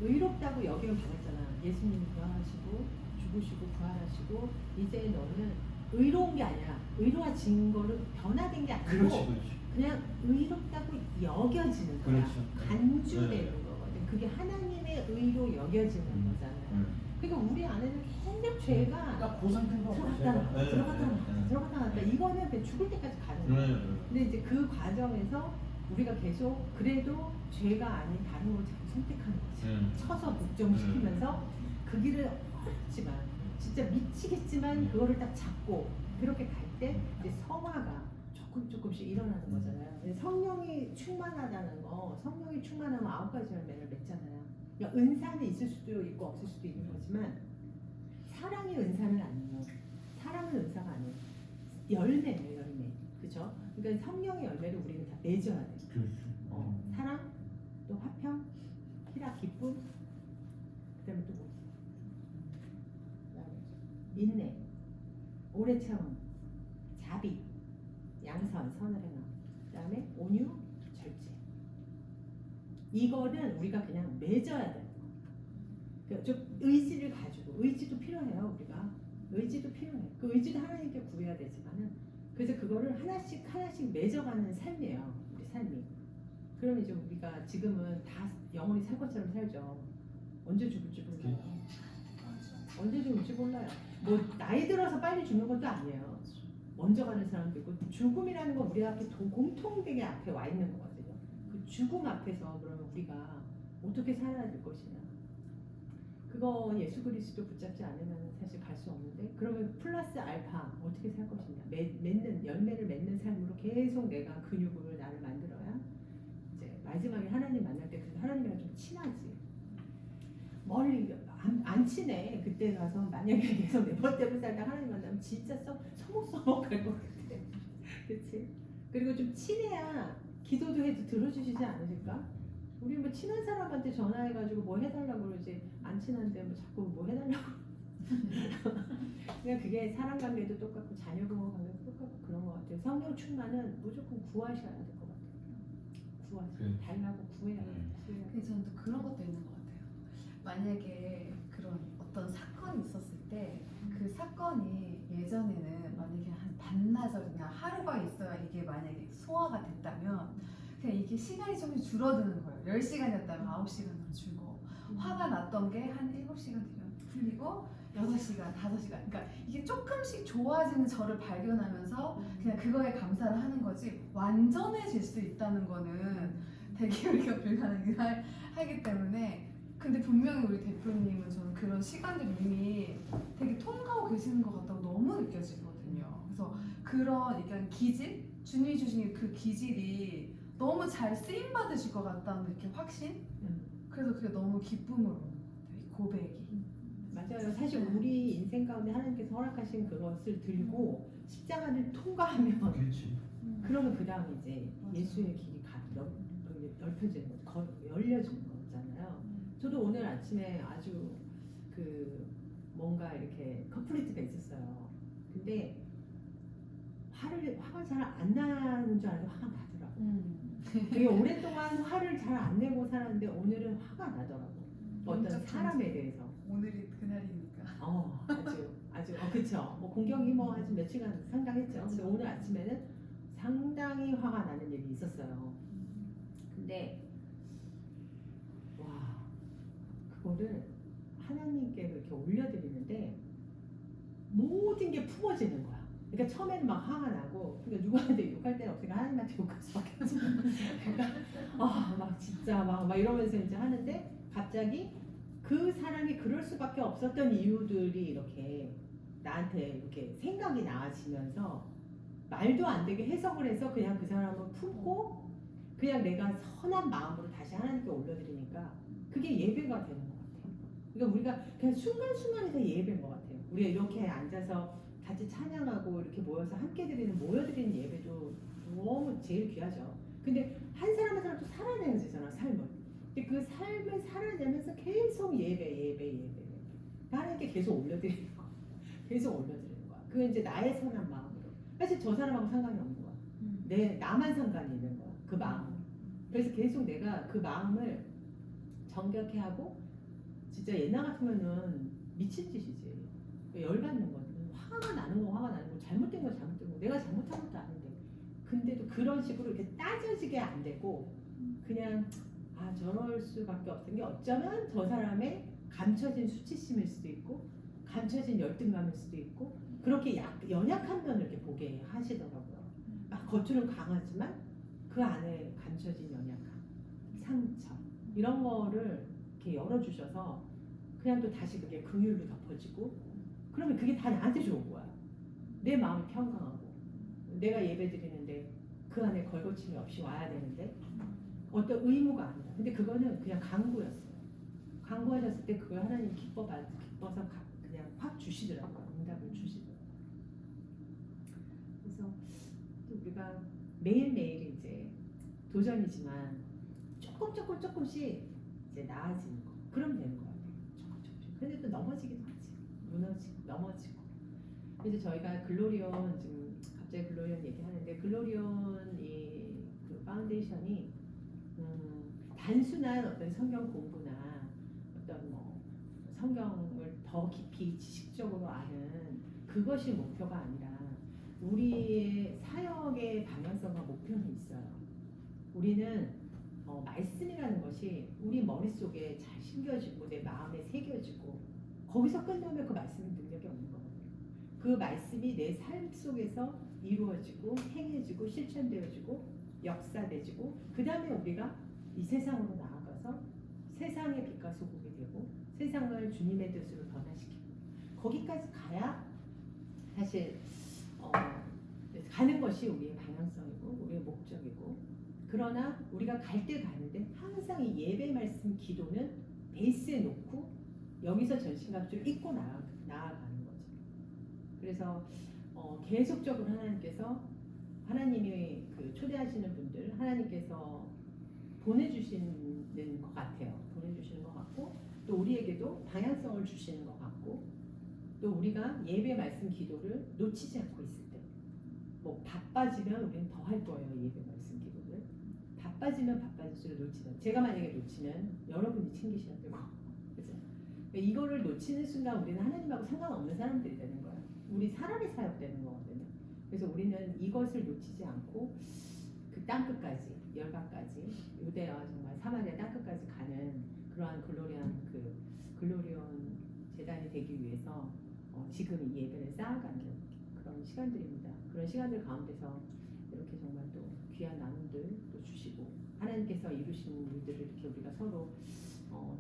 의롭다고 여기는 받았잖아. 예수님이 부활하시고 죽으시고 부활하시고 이제 너는 의로운 게 아니라 의로워진 거를 변화된 게 아니고 그렇지. 그냥 의롭다고 여겨지는 거야. 그렇죠. 간주되는 네. 거거든. 그게 하나님의 의로 여겨지는 거잖아요. 그러니까 우리 안에는 계속 죄가 딱 그 상태가 들어갔다 나왔다. 이거는 그냥 죽을 때까지 가는 거예요. 근데 이제 그 과정에서 우리가 계속 그래도 죄가 아닌 다른 걸 자꾸 선택하는 거지. 쳐서 복종시키면서 그 길을 어렵지만 진짜 미치겠지만 그거를 딱 잡고 그렇게 갈 때 이제 성화가 조금씩 일어나는 거잖아요. 성령이 충만하다는 거, 성령이 충만하면 9가지 열매를 맺잖아요. 그러니까 은사는 있을 수도 있고 없을 수도 있는 거지만 사랑이 은사는 아니에요. 사랑은 은사가 아니에요. 열매예요, 열매. 그죠? 그러니까 성령의 열매를 우리는 다 맺어야 돼요. 그렇죠. 사랑, 또 화평, 희락, 기쁨, 그다음에 또 뭐? 그다음에 인내, 오래 참음, 자비, 양선, 선을 행함, 그다음에 온유, 절제. 이거는 우리가 그냥 맺어야 돼요. 그러니까 좀 의지를 가지고, 의지도 필요해요. 우리가 의지도 필요해. 그 의지도 하나님께 구해야 되지만은 그래서 그거를 하나씩 하나씩 맺어가는 삶이에요. 우리 삶이. 그러면 이제 우리가 지금은 다 영원히 살 것처럼 살죠. 언제 죽을지 몰라요. 언제 죽을지 몰라요. 뭐 나이 들어서 빨리 죽는 것도 아니에요. 먼저 가는 사람도 있고 죽음이라는 건 우리 앞에 공통되게 앞에 와 있는 거거든요. 그 죽음 앞에서 그러면 우리가 어떻게 살아야 될 것이냐. 그거 예수 그리스도 붙잡지 않으면 사실 갈 수 없는데 그러면 플러스 알파 어떻게 살 것이냐. 맺는 열매를 맺는 삶으로 계속 내가 근육을 나를 만들어야 이제 마지막에 하나님 만날 때 그 하나님이랑 좀 친하지. 멀리 안 친해. 그때 가서 만약에 계속 내 멋대로 살다 하나님 만나면 진짜 서먹서먹할 것 같아. 그렇지? 그리고 좀 친해야 기도도 해도 들어주시지 않으실까? 우리 뭐 친한 사람한테 전화해가지고 뭐 해달라고 그러지 안 친한데 뭐 자꾸 뭐 해달라고. 그냥 그게 사람 관계도 똑같고 자녀 부모 관계도 똑같고 그런 것 같아요. 성령 충만은 무조건 구하셔야 될 것 같아요. 구하세요. 달라고 구해야 돼요. 구해야 돼요. 근데 저는 또 그런 것도 있는 것 같아요. 만약에 그런 어떤 사건이 있었을 때 그 사건이 예전에는 만약에 한 반나절이나 하루가 있어야 이게 만약에 소화가 됐다면 그냥 이게 시간이 조금 줄어드는 거예요. 10시간이었다면 9시간으로 줄고 화가 났던 게 한 7시간 되면 풀리고 6시간, 5시간 그러니까 이게 조금씩 좋아지는 저를 발견하면서 그냥 그거에 감사를 하는 거지 완전해질 수 있다는 거는 되게 우리가 불가능하기 때문에 근데 분명히 우리 대표님은 저는 그런 시간들을 이미 되게 통과하고 계시는 것 같다고 너무 느껴지거든요. 그래서 그런 약간 기질, 주님이 주신 그 기질이 너무 잘 쓰임 받으실 것 같다는 이렇게 확신? 그래서 그게 너무 기쁨으로 이 고백이. 맞아요. 사실 우리 인생 가운데 하나님께서 허락하신 그것을 들고 십자가를 통과하면 그렇지. 그러면 그 다음에 이제 맞아. 예수의 길이 넓혀지는 거죠. 열려지는 거잖아요. 저도 오늘 아침에 아주 그 뭔가 이렇게 커플리트가 있었어요. 근데 화가 잘 안 나는 줄 알고 화가 나더라고요. 되게 오랫동안 화를 잘 안 내고 살았는데 오늘은 화가 나더라고. 어떤 사람에 대해서. 오늘이 그날이니까. 아주 그쵸. 뭐 공경이 뭐 아주 며칠간 상당했죠. 근데 오늘 아침에는 상당히 화가 나는 일이 있었어요. 근데 와 그거를 하나님께 그렇게 올려드리는데 모든 게 품어지는 거야. 그러니까 처음에는 막 화가 나고 그러니까 누구한테 욕할 데는 없으니까 하나님한테 욕할 수밖에 없어. 그러니까 막 진짜 막 이러면서 이제 하는데 갑자기 그 사람이 그럴 수밖에 없었던 이유들이 이렇게 나한테 이렇게 생각이 나아지면서 말도 안 되게 해석을 해서 그냥 그 사람을 품고 그냥 내가 선한 마음으로 다시 하나님께 올려드리니까 그게 예배가 되는 것 같아요. 그러니까 우리가 그냥 순간순간이 다 예배인 것 같아요. 우리가 이렇게 앉아서 같이 찬양하고 이렇게 모여서 함께 드리는 모여드리는 예배도 너무 제일 귀하죠. 근데 한 사람 한 사람도 살아내야 되잖아 삶을. 근데 그 삶을 살아내면서 계속 예배. 하나님께 계속 올려드리는 거. 계속 올려드리는 거야. 그건 이제 나의 선한 마음으로. 사실 저 사람하고 상관이 없는 거야. 나만 상관이 있는 거야. 그 마음. 그래서 계속 내가 그 마음을 정결케 하고 진짜 옛날 같으면은 미친 짓이지. 열받는 거지. 화가 나는 거 잘못된 거 내가 잘못한 것도 아닌데 근데도 그런 식으로 이렇게 따져지게 안 되고 그냥 저럴 수밖에 없는 게 어쩌면 저 사람의 감춰진 수치심일 수도 있고 감춰진 열등감일 수도 있고 그렇게 연약한 면을 이렇게 보게 하시더라고요. 겉으로는 강하지만 그 안에 감춰진 연약함, 상처 이런 거를 이렇게 열어주셔서 그냥 또 다시 그게 긍휼로 덮어지고 그러면 그게 다 나한테 좋은 거야. 내 마음이 평강하고 내가 예배 드리는데 그 안에 걸거침이 없이 와야 되는데 어떤 의무가 아니라 근데 그거는 그냥 강구였어요. 간구하셨을 때 그걸 하나님 기뻐서 그냥 확 주시더라고요. 응답을 주시더라고요. 그래서 또 우리가 매일매일 이제 도전이지만 조금씩 이제 나아지는 거. 그럼 되는 거 같아요. 조금씩. 근데 또 넘어지기도 하지. 넘어지고. 그래서 저희가 글로리온 지금 갑자기 글로리온 얘기하는데 글로리온 그 파운데이션이 단순한 어떤 성경 공부나 어떤 뭐 성경을 더 깊이 지식적으로 아는 그것이 목표가 아니라 우리의 사역의 방향성과 목표는 있어요. 우리는 말씀이라는 것이 우리 머릿속에 잘 심겨지고 내 마음에 새겨지고 거기서 끝나면 그 말씀은 능력이 없는 거거든요. 그 말씀이 내 삶 속에서 이루어지고 행해지고 실천되어지고 역사되지고 그 다음에 우리가 이 세상으로 나아가서 세상의 빛과 소국이 되고 세상을 주님의 뜻으로 변화시키고 거기까지 가야 사실 가는 것이 우리의 방향성이고 우리의 목적이고 그러나 우리가 갈 때 가는데 항상 이 예배 말씀 기도는 베이스에 놓고 여기서 전신갑주를 입고 나아가는 거죠. 그래서 계속적으로 하나님이 그 초대하시는 분들 하나님께서 보내주시는 것 같아요. 보내주시는 것 같고 또 우리에게도 방향성을 주시는 것 같고 또 우리가 예배 말씀 기도를 놓치지 않고 있을 때 뭐 바빠지면 우리는 더 할 거예요. 예배 말씀 기도를 바빠지면 바빠질수록 놓치는 제가 만약에 놓치면 여러분이 챙기셔야 되고 그죠? 이거를 놓치는 순간 우리는 하나님하고 상관없는 사람들이 되는 거예요. 우리 사람이 사역되는 거거든요. 그래서 우리는 이것을 놓치지 않고 그 땅끝까지 열방까지 유대와 정말 사마리아 땅끝까지 가는 그러한 글로리온 재단이 되기 위해서 지금 이 예배를 쌓아가는 그런 시간들입니다. 그런 시간들 가운데서 이렇게 정말 또 귀한 나눔들 또 주시고 하나님께서 이루신 일들을 이렇게 우리가 서로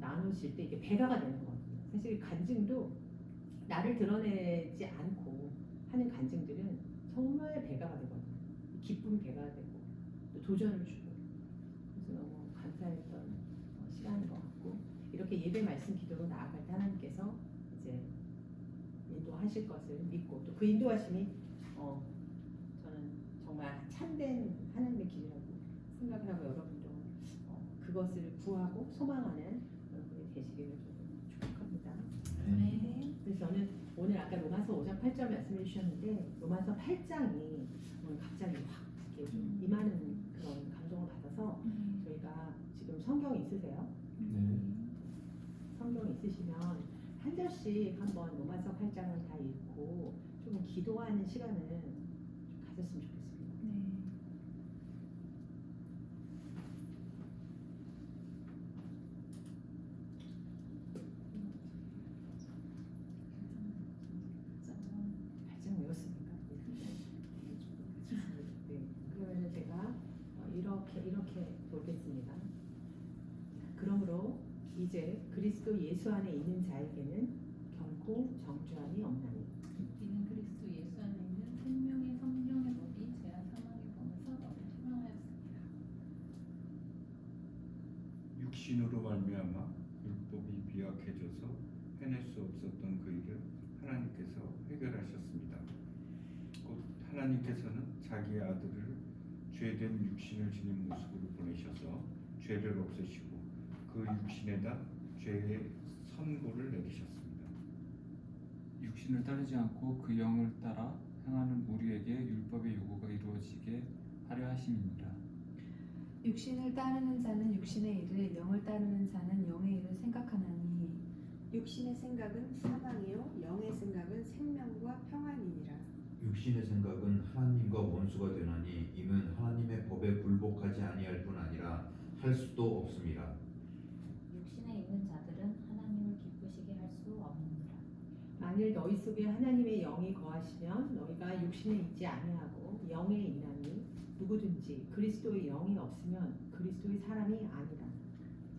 나누실 때 이게 배가가 되는 거거든요. 사실 간증도 나를 드러내지 않고 하는 간증들은 정말 배가가 되거든요. 기쁨 배가가 되고 또 도전을 주고 그래서 너무 감사했던 시간인 것 같고 이렇게 예배 말씀 기도로 나아갈 때 하나님께서 이제 인도하실 것을 믿고 또 그 인도하심이 저는 정말 참된 하나님의 길이라고 생각을 하고 여러분도 그것을 구하고 소망하는 여러분이 되시기를 저는 축복합니다. 네. 그래서 저는 오늘 아까 로마서 5장 8절 말씀해 주셨는데 로마서 8장이 오늘 갑자기 확 이렇게 좀 임하는 그런 감동을 받아서 저희가 지금 성경 있으세요? 네. 성경 있으시면 한 절씩 한번 로마서 8장을 다 읽고 좀 기도하는 시간을 좀 가졌으면 좋겠습니다. 네. 발전 외웠습니까? 네. 그러면 제가 이렇게 보겠습니다. 그러므로 이제 그리스도 예수 안에 있는 자에게는 결코 정죄함이 없나니 이는 그리스도 예수 안에 있는 생명의 성령의 법이 죄와 사망의 법에서 너를 투명하였습니다. 육신으로 말미암아 율법이 비약해져서 해낼 수 없었던 그 일을 하나님께서 해결하셨습니다. 곧 하나님께서는 자기의 아들을 죄된 육신을 지닌 모습으로 보내셔서 죄를 없애시고 그 육신에다 죄의 선고를 내리셨습니다. 육신을 따르지 않고 그 영을 따라 행하는 우리에게 율법의 요구가 이루어지게 하려 하심이니라. 육신을 따르는 자는 육신의 일을 영을 따르는 자는 영의 일을 생각하나니 육신의 생각은 사망이요 영의 생각은 생명과 평안이니라. 육신의 생각은 하나님과 원수가 되나니 이는 하나님의 법에 굴복하지 아니할 뿐 아니라 할 수도 없습니다. 육신에 있는 자들은 하나님을 기쁘시게 할 수 없느니라. 만일 너희 속에 하나님의 영이 거하시면 너희가 육신에 있지 아니하고 영에 있나니 누구든지 그리스도의 영이 없으면 그리스도의 사람이 아니라.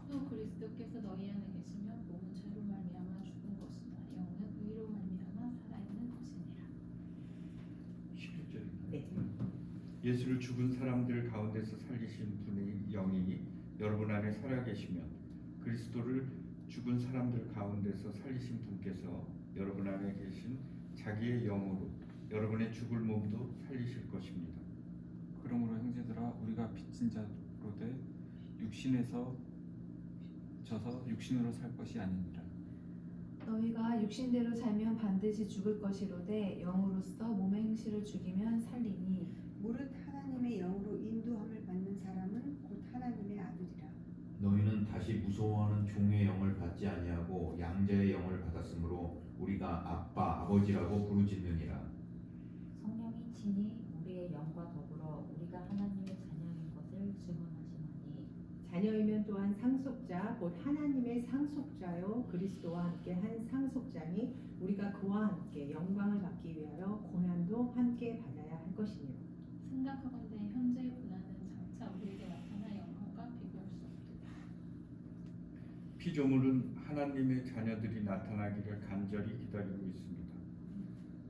또 그리스도께서 너희 안에 계시면 몸은 죄로 말미암아 죽은 것이나 영은 의로 말미암아 살아있는 것이니라. 11절입니다. 네. 예수를 죽은 사람들 가운데서 살리신 분의 영이 여러분 안에 살아계시면 그리스도를 죽은 사람들 가운데서 살리신 분께서 여러분 안에 계신 자기의 영으로 여러분의 죽을 몸도 살리실 것입니다. 그러므로 형제들아 우리가 빚진 자로 돼 육신에서 져서 육신으로 살 것이 아니니라. 너희가 육신대로 살면 반드시 죽을 것이로되 영으로서 몸의 행실을 죽이면 살리니 무릇 하나님의 영으로 인도함을 받는 사람은 곧 하나님의 아들이라. 너희는 다시 무서워하는 종의 영을 받지 아니하고 양자의 영을 받았으므로 우리가 아빠 아버지라고 부르짖느니라. 성령이 친히 우리의 영과 더불어 우리가 하나님의 자녀인 것을 증언하시나니 자녀이면 또한 상속자 곧 하나님의 상속자요 그리스도와 함께 한 상속자니 우리가 그와 함께 영광을 받기 위하여 고난도 함께 받아야 할 것이니라. 생각하건대 현재의 고난은 장차 우리에게 나타날 영광과 비교할 수 없도다. 피조물은 하나님의 자녀들이 나타나기를 간절히 기다리고 있습니다.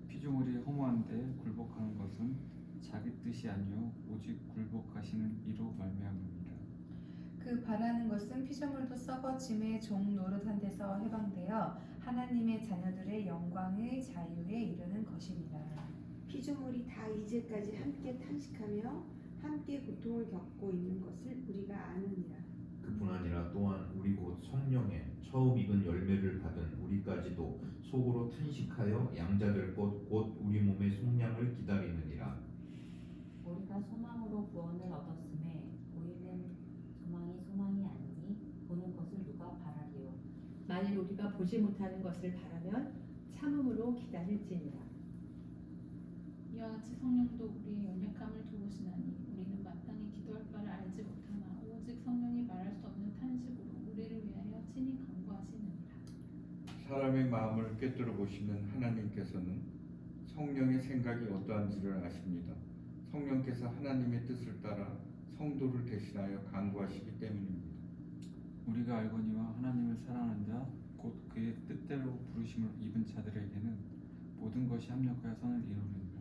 피조물이 허무한데 굴복하는 것은 자기 뜻이 아니요 오직 굴복하시는 이로 말미암음이라. 그 바라는 것은 피조물도 썩어짐의 종 노릇한 데서 해방되어 하나님의 자녀들의 영광의 자유에 이르는 것이니라. 피조물이 다 이제까지 함께 탄식하며 함께 고통을 겪고 있는 것을 우리가 아느니라. 그뿐 아니라 또한 우리 곧 성령의 처음 익은 열매를 받은 우리까지도 속으로 탄식하여 양자될 것 곧 우리 몸의 속량을 기다리느니라. 우리가 소망으로 구원을 얻었음에 보이는 소망이 아니니 보는 것을 누가 바라리요. 만일 우리가 보지 못하는 것을 바라면 참음으로 기다릴지니라. 이와 같이 성령도 우리의 연약함을 도우시나니 우리는 마땅히 기도할 바를 알지 못하나 오직 성령이 말할 수 없는 탄식으로 우리를 위하여 친히 간구하시느니라. 사람의 마음을 꿰뚫어 보시는 하나님께서는 성령의 생각이 어떠한지를 아십니다. 성령께서 하나님의 뜻을 따라 성도를 대신하여 간구하시기 때문입니다. 우리가 알거니와 하나님을 사랑하는 자 곧 그의 뜻대로 부르심을 입은 자들에게는 모든 것이 합력하여 선을 이루느니라.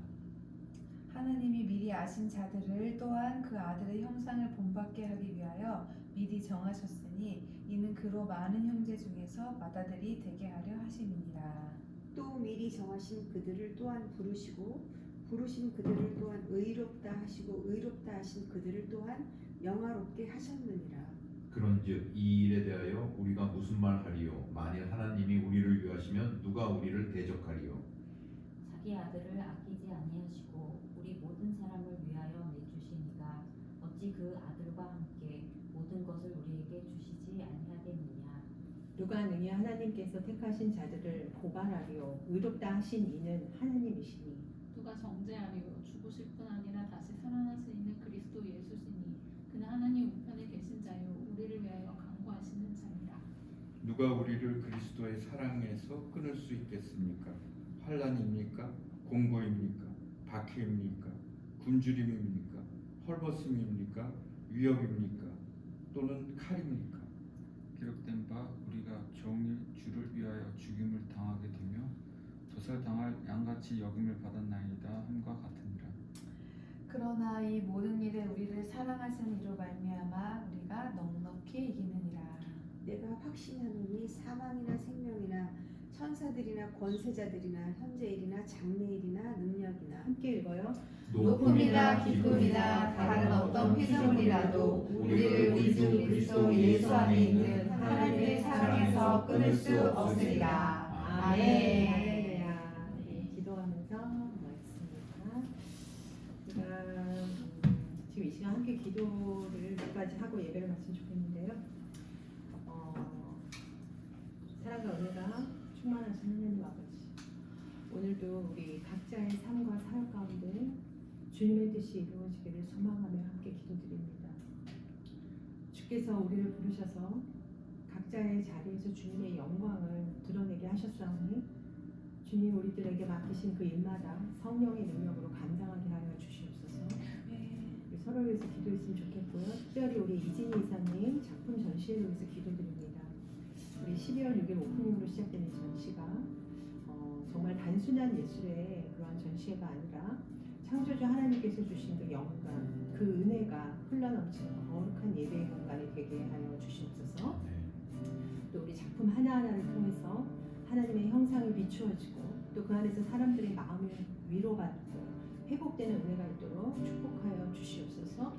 하나님이 미리 아신 자들을 또한 그 아들의 형상을 본받게 하기 위하여 미리 정하셨으니 이는 그로 많은 형제 중에서 맏아들이 되게 하려 하심이니라. 또 미리 정하신 그들을 또한 부르시고 부르신 그들을 또한 의롭다 하시고 의롭다 하신 그들을 또한 영화롭게 하셨느니라. 그런즉 이 일에 대하여 우리가 무슨 말 하리요? 만일 하나님이 우리를 위하시면 누가 우리를 대적하리요? 자기 아들을 아끼지 아니하시고 우리 모든 사람을 위하여 내주시니가 어찌 그 아들과 함께 모든 것을 우리에게 주시지 아니하겠느냐. 누가 능히 하나님께서 택하신 자들을 고발하리요 의롭다 하신 이는 하나님이시니 누가 정죄하리요 죽으실 뿐 아니라 다시 살아나시는 그리스도 예수시니 그는 하나님 우편에 계신 자요 우리를 위하여 간구하시는 자니라. 누가 우리를 그리스도의 사랑에서 끊을 수 있겠습니까? 환난입니까? 공고입니까? 박해입니까? 굶주림입니까? 헐벗음입니까? 위협입니까? 또는 칼입니까? 기록된 바 우리가 종일 주를 위하여 죽임을 당하게 되며 도살당할 양같이 여김을 받았나이다 함과 같으니라. 그러나 이 모든 일에 우리를 사랑하신 이로 말미암아 우리가 넉넉히 이기느니라. 내가 확신하노니 사망이나 생명이나 천사들이나 권세자들이나 현재일이나 장래일이나 능력이나 함께 읽어요. 높음이나 기쁨이나 다른 어떤 피조물이라도 우리를 우리 주 그리스도 예수 안에 있는 하나님의 사랑에서 끊을 수 없으리라. 아멘. 할렐루야. 네, 기도하면서 고맙습니다. 우리가 지금 이 시간 함께 기도를 몇 가지 하고 예배를 마치면 좋겠는데요. 사랑과 은혜가 충만하신 하나님 아버지, 오늘도 우리 각자의 삶과 사역 가운데 주님의 뜻이 이루어지기를 소망하며 함께 기도드립니다. 주께서 우리를 부르셔서 각자의 자리에서 주님의 영광을 드러내게 하셨사오니 주님 우리들에게 맡기신 그 일마다 성령의 능력으로 감당하게 하여 주시옵소서. 우리 서로를 위해서 기도했으면 좋겠고요. 특별히 우리 이진희 이사님 작품 전시회를 위해서 기도드립니다. 우리 12월 6일 오프닝으로 시작되는 전시가 정말 단순한 예술의 그러한 전시회가 아니라 창조주 하나님께서 주신 그 영광, 그 은혜가 흘러넘치는 거룩한 예배의 공간이 되게 하여 주시옵소서. 또 우리 작품 하나하나를 통해서 하나님의 형상이 비추어지고 또 그 안에서 사람들의 마음이 위로받고 회복되는 은혜가 있도록 축복하여 주시옵소서.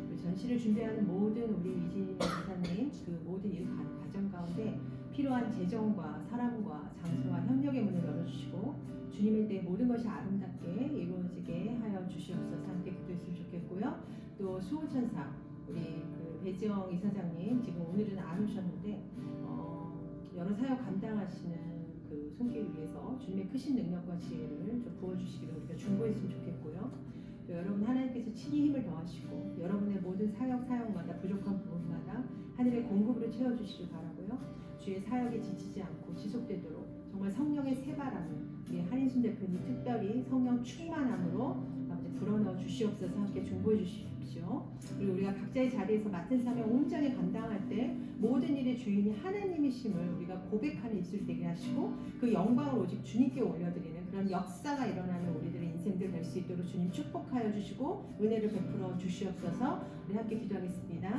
우리 전시를 준비하는 모든 우리 이진 기사님 그 모든 일 과정 가운데 필요한 재정과 사람과 장소와 협력의 문을 열어주시고 주님의 때 모든 것이 아름답게 이루어지게 하여 주시옵소서. 함께 기도했으면 좋겠고요. 또 수호천사 우리 그 배지영 이사장님 지금 오늘은 안 오셨는데 여러 사역 감당하시는 그 손길을 위해서 주님의 크신 능력과 지혜를 좀 부어주시기를 우리가 중보했으면 좋겠고요. 또 여러분 하나님께서 친히 힘을 더하시고 여러분의 모든 사역마다 부족한 부분마다 하늘의 공급으로 채워주시길 바라고요. 주의 사역에 지치지 않고 지속되도록 정말 성령의 새바람을 우리 한인순 대표님 특별히 성령 충만함으로 아버지 불어넣어 주시옵소서. 함께 중보해 주십시오. 그리고 우리가 각자의 자리에서 맡은 사명 온전히 감당할 때 모든 일의 주인이 하나님이심을 우리가 고백하는 입술 되게 하시고 그 영광을 오직 주님께 올려드리는 그런 역사가 일어나는 우리들의 인생들 될 수 있도록 주님 축복하여 주시고 은혜를 베풀어 주시옵소서. 우리 함께 기도하겠습니다.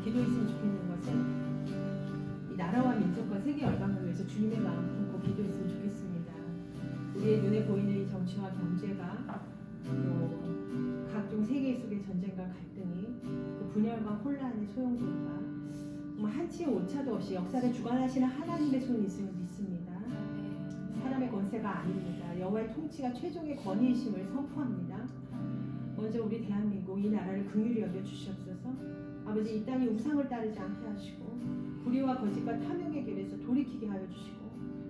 기도했으면 좋겠는 것은 이 나라와 민족과 세계 열방을 위해서 주님의 마음 품고 기도했으면 좋겠습니다. 우리의 눈에 보이는 이 정치와 경제가 또 각종 세계 속의 전쟁과 갈등이 그 분열과 혼란의 소용돌이가 정말 한치의 오차도 없이 역사를 주관하시는 하나님의 손이 있음을 믿습니다. 사람의 권세가 아닙니다. 여호와의 통치가 최종의 권위이심을 선포합니다. 먼저 우리 대한민국 이 나라를 긍휼히 여겨 주시옵소서. 아버지 이 땅이 우상을 따르지 않게 하시고 불의와 거짓과 탐욕의 길에서 돌이키게 하여 주시고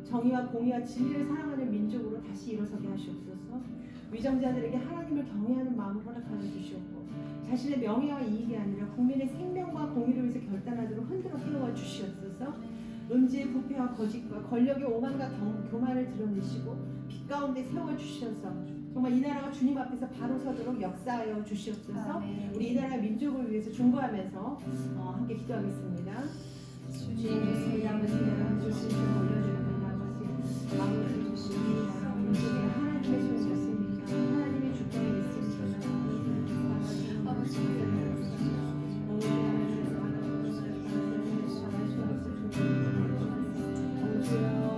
정의와 공의와 진리를 사랑하는 민족으로 다시 일어서게 하시옵소서. 위정자들에게 하나님을 경외하는 마음을 허락하여 주시옵고 자신의 명예와 이익이 아니라 국민의 생명과 공의를 위해서 결단하도록 흔들어 깨워 주시옵소서. 음지의 부패와 거짓과 권력의 오만과 교만을 드러내시고 빛 가운데 세워주셔서 정말 이 나라가 주님 앞에서 바로 서도록 역사하여 주시옵소서. 우리 이 나라 민족을 위해서 중보하면서 함께 기도하겠습니다. 주님 예수님 아버지 나라 주신 좀 올려드립니다. 아버지 주신 이 나라 민족에 하나님의 손이 있습니다. 하나님의 주권이 있습니다.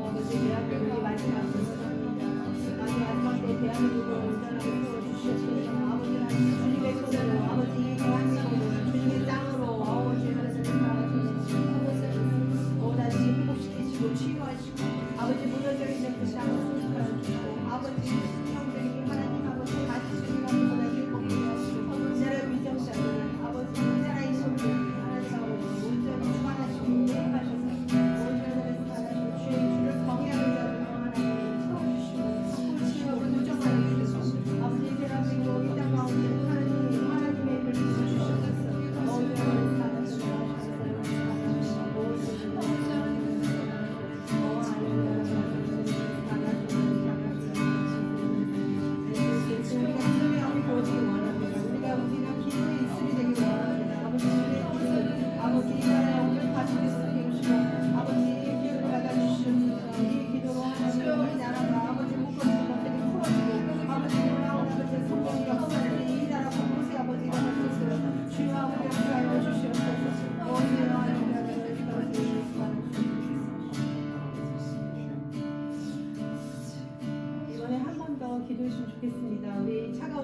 아버지 대한민국이 말씀하셨습니다. 마지막 때 대한민국을 온전하게 세워주시옵소서. 아버지 하나님 주님의 손으로 아버지 대한민국을 주님의 땅으로 아버지 하나님 다시 회복시키시고 치유하시고 아버지 무너져 있는 그 땅을 소식하여 주시고 아버지 형들에게 하나님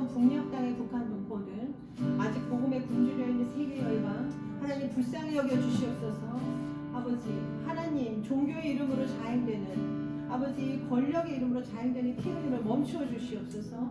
가까운 북녘 땅의 북한 동포들, 아직 복음에 굶주려 있는 세계 열방, 하나님 불쌍히 여겨 주시옵소서. 아버지, 하나님 종교의 이름으로 자행되는 아버지 권력의 이름으로 자행되는 피 흘림을 멈추어 주시옵소서.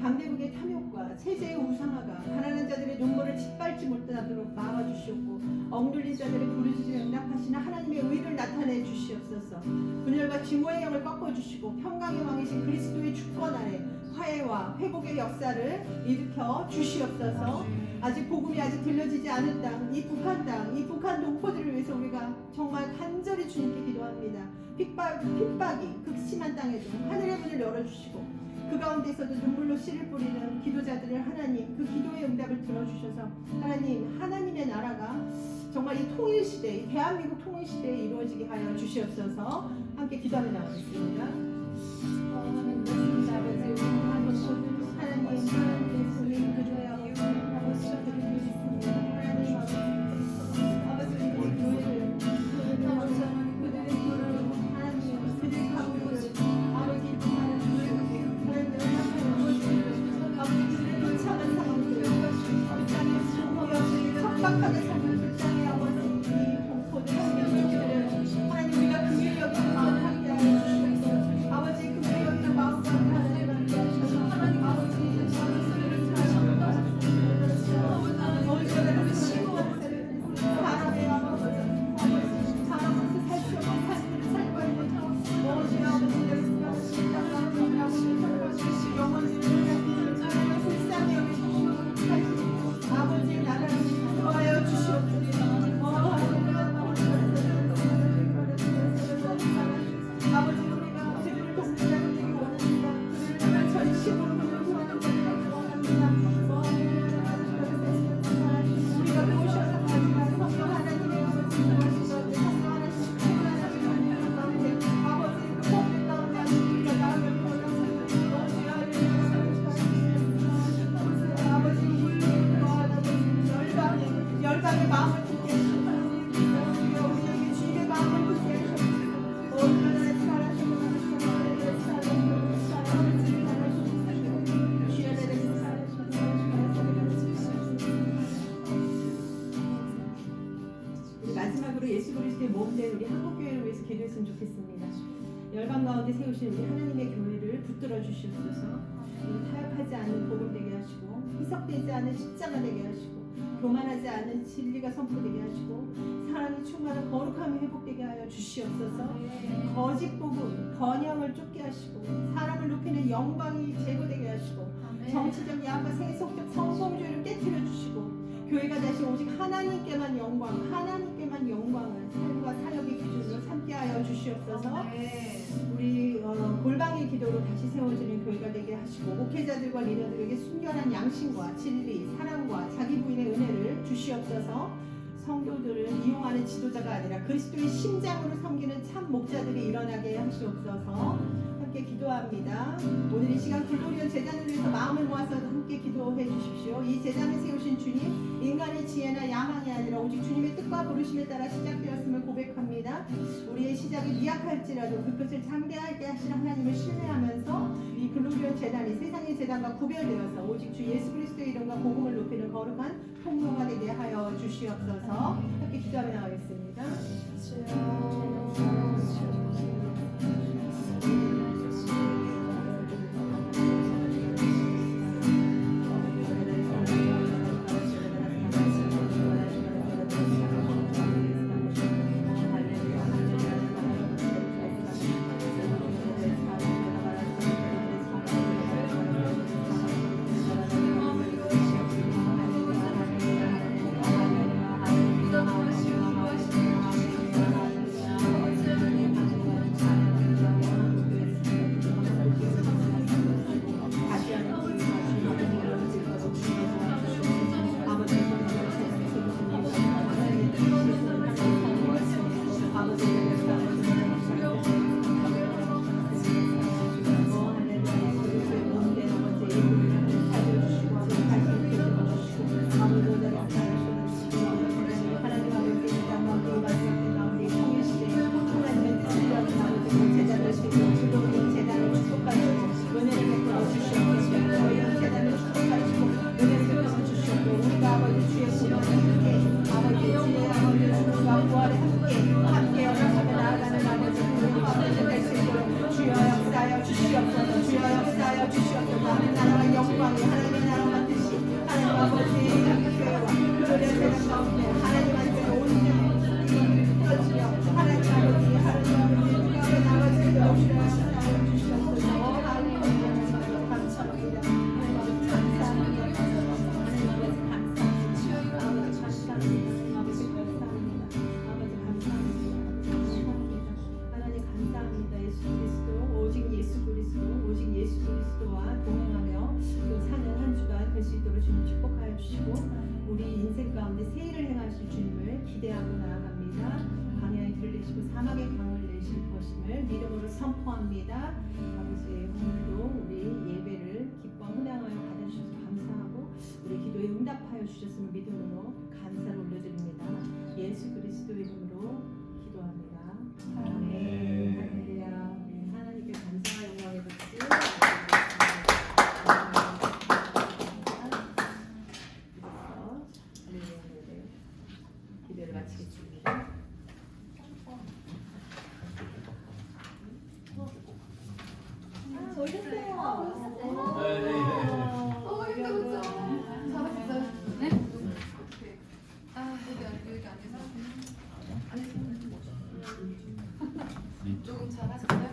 강대국의 탐욕과 체제의 우상화가 가난한 자들의 눈물을 짓밟지 못하도록 막아 주시옵고, 억눌린 자들의 부르짖음에 응답하시는 하나님의 의를 나타내 주시옵소서. 분열과 증오의 영을 꺾어 주시고 평강의 왕이신 그리스도의 주권 아래 화해와 회복의 역사를 일으켜 주시옵소서. 아직 복음이 아직 들려지지 않은 땅, 이 북한 땅, 이 북한 동포들을 위해서 우리가 정말 간절히 주님께 기도합니다. 핍박이 극심한 땅에도 하늘의 문을 열어주시고, 그 가운데서도 눈물로 씨를 뿌리는 기도자들을 하나님 그 기도의 응답을 들어주셔서 하나님, 하나님의 나라가 정말 이 통일시대, 이 대한민국 통일시대에 이루어지게 하여 주시옵소서. 함께 기도하며 나가겠습니다. 하나님, 예수님 그교회 아버지 드리고 싶습니다. 하나님 아버지 우리 교회를 그들의 길을 하나님 그들의 가운데를 아버지 아버지 그들의 불참한 상황들 불쌍히 수고하시 척박하게 사는 불쌍히 아버지 이 동포들 민족들을 하나님 우리가 금일 여기는 마음 함께 하여 주시옵소서. 아버지 금일 여기는 마음 함께 하여 주시옵소서. 하나님 아버지 열방의 마음을 품게 해주시고 우리에게 주님의 마음을 품게 해주시고 마지막으로 예수 그리스도의 몸된 우리 한국교회를 위해서 기도했으면 좋겠습니다. 열방 가운데 세우신 우리 하나님의 교회를 붙들어 주시옵소서. 타협하지 않는 복음 되게 하시고, 희석되지 않은 십자가 되게 하시고, 교만하지 않은 진리가 선포되게 하시고, 사랑이 충만한 거룩함이 회복되게 하여 주시옵소서. 거짓 복음, 번영을 쫓게 하시고, 사람을 높이는 영광이 제거되게 하시고, 정치적 야합과 세속적 성공주의를 깨뜨려 주시고, 교회가 다시 오직 하나님께만 영광, 하나님께만 영광을 삶과 사역의 기준으로 삼게 하여 주시옵소서. 우리 골방의 기도로 다시 세워지는 교회가 되게 하시고, 목회자들과 리더들에게 순결한 양심과 진리, 사랑과 자기 부인의 은혜를 주시옵소서. 성도들을 이용하는 지도자가 아니라 그리스도의 심장으로 섬기는 참 목자들이 일어나게 하시옵소서. 함께 기도합니다. 오늘 이 시간 글로리온 제단을 위해서 마음을 모아서 함께 기도해 주십시오. 이 제단을 세우신 주님, 인간의 지혜나 야망이 아니라 오직 주님의 뜻과 부르심에 따라 시작되었음을 고백합니다. 우리의 시작이 미약할지라도 그 끝을 장대하게 하시는 하나님을 신뢰하면서 이 글로리온 제단이 세상의 제단과 구별되어서 오직 주 예수 그리스도의 이름과 복음을 높이는 거룩한 통로가 되게 하여 주시옵소서. 함께 기도하며 나가겠습니다. 기대하고 나아갑니다. 광야에 들리시고 사막에 강을 내실 것임을 믿음으로 선포합니다. 아버지 오늘도 우리 예배를 기뻐 헌양하여 받아주셔서 감사하고 우리 기도에 응답하여 주셨음을 믿음으로 감사를 올려드립니다. 예수 그리스도의 이름으로 기도합니다. 아멘. 할렐루야. 네, 하나님께 감사와 영광의 박수. 기도를 마치겠습니다. 힘들었죠? 잘하셨어요? 네? 여기 앉아서 조금 잘하셨어요?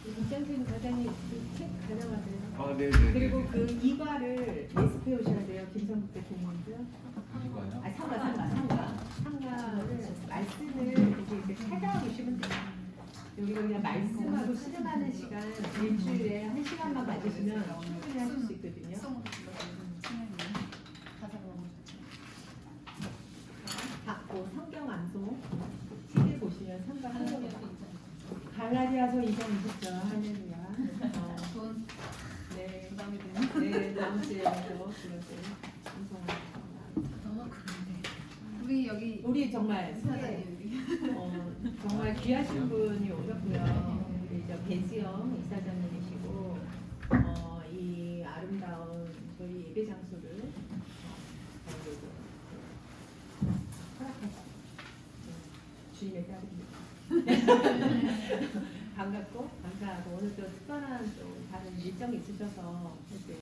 이장진 과장님 책 가져가세요. 아, 네네. 그리고 그 이과를 예습해 오셔야 돼요. 김성국 대통령도. 이거요? 아 상가를 말씀을 이렇게 찾아오시면 돼요. 여기가 그냥 말씀하고 수련하는 시간 일주일에 1시간만 가지시면 충분히 하실 수 있거든요. 성으로 불러주는 친구님 가사가 너무 좋죠. 받고 성경 암송 TV 보시면 상가 성경 갈라디아서 2장 20절 할렐루야. 돈 네, 부담이 되는. 네 다음 주에 또 그것을 암송합니다. 우리 여기 우리 정말 사장님 정말 귀하신 분이 오셨고요. 우리 저 배지영 이사장님이시고 이 아름다운 저희 예배 장소를 허락하신 주님의 딸입니다. 반갑고 감사하고 오늘 또 특별한 또 다른 일정이 있으셔서 이렇게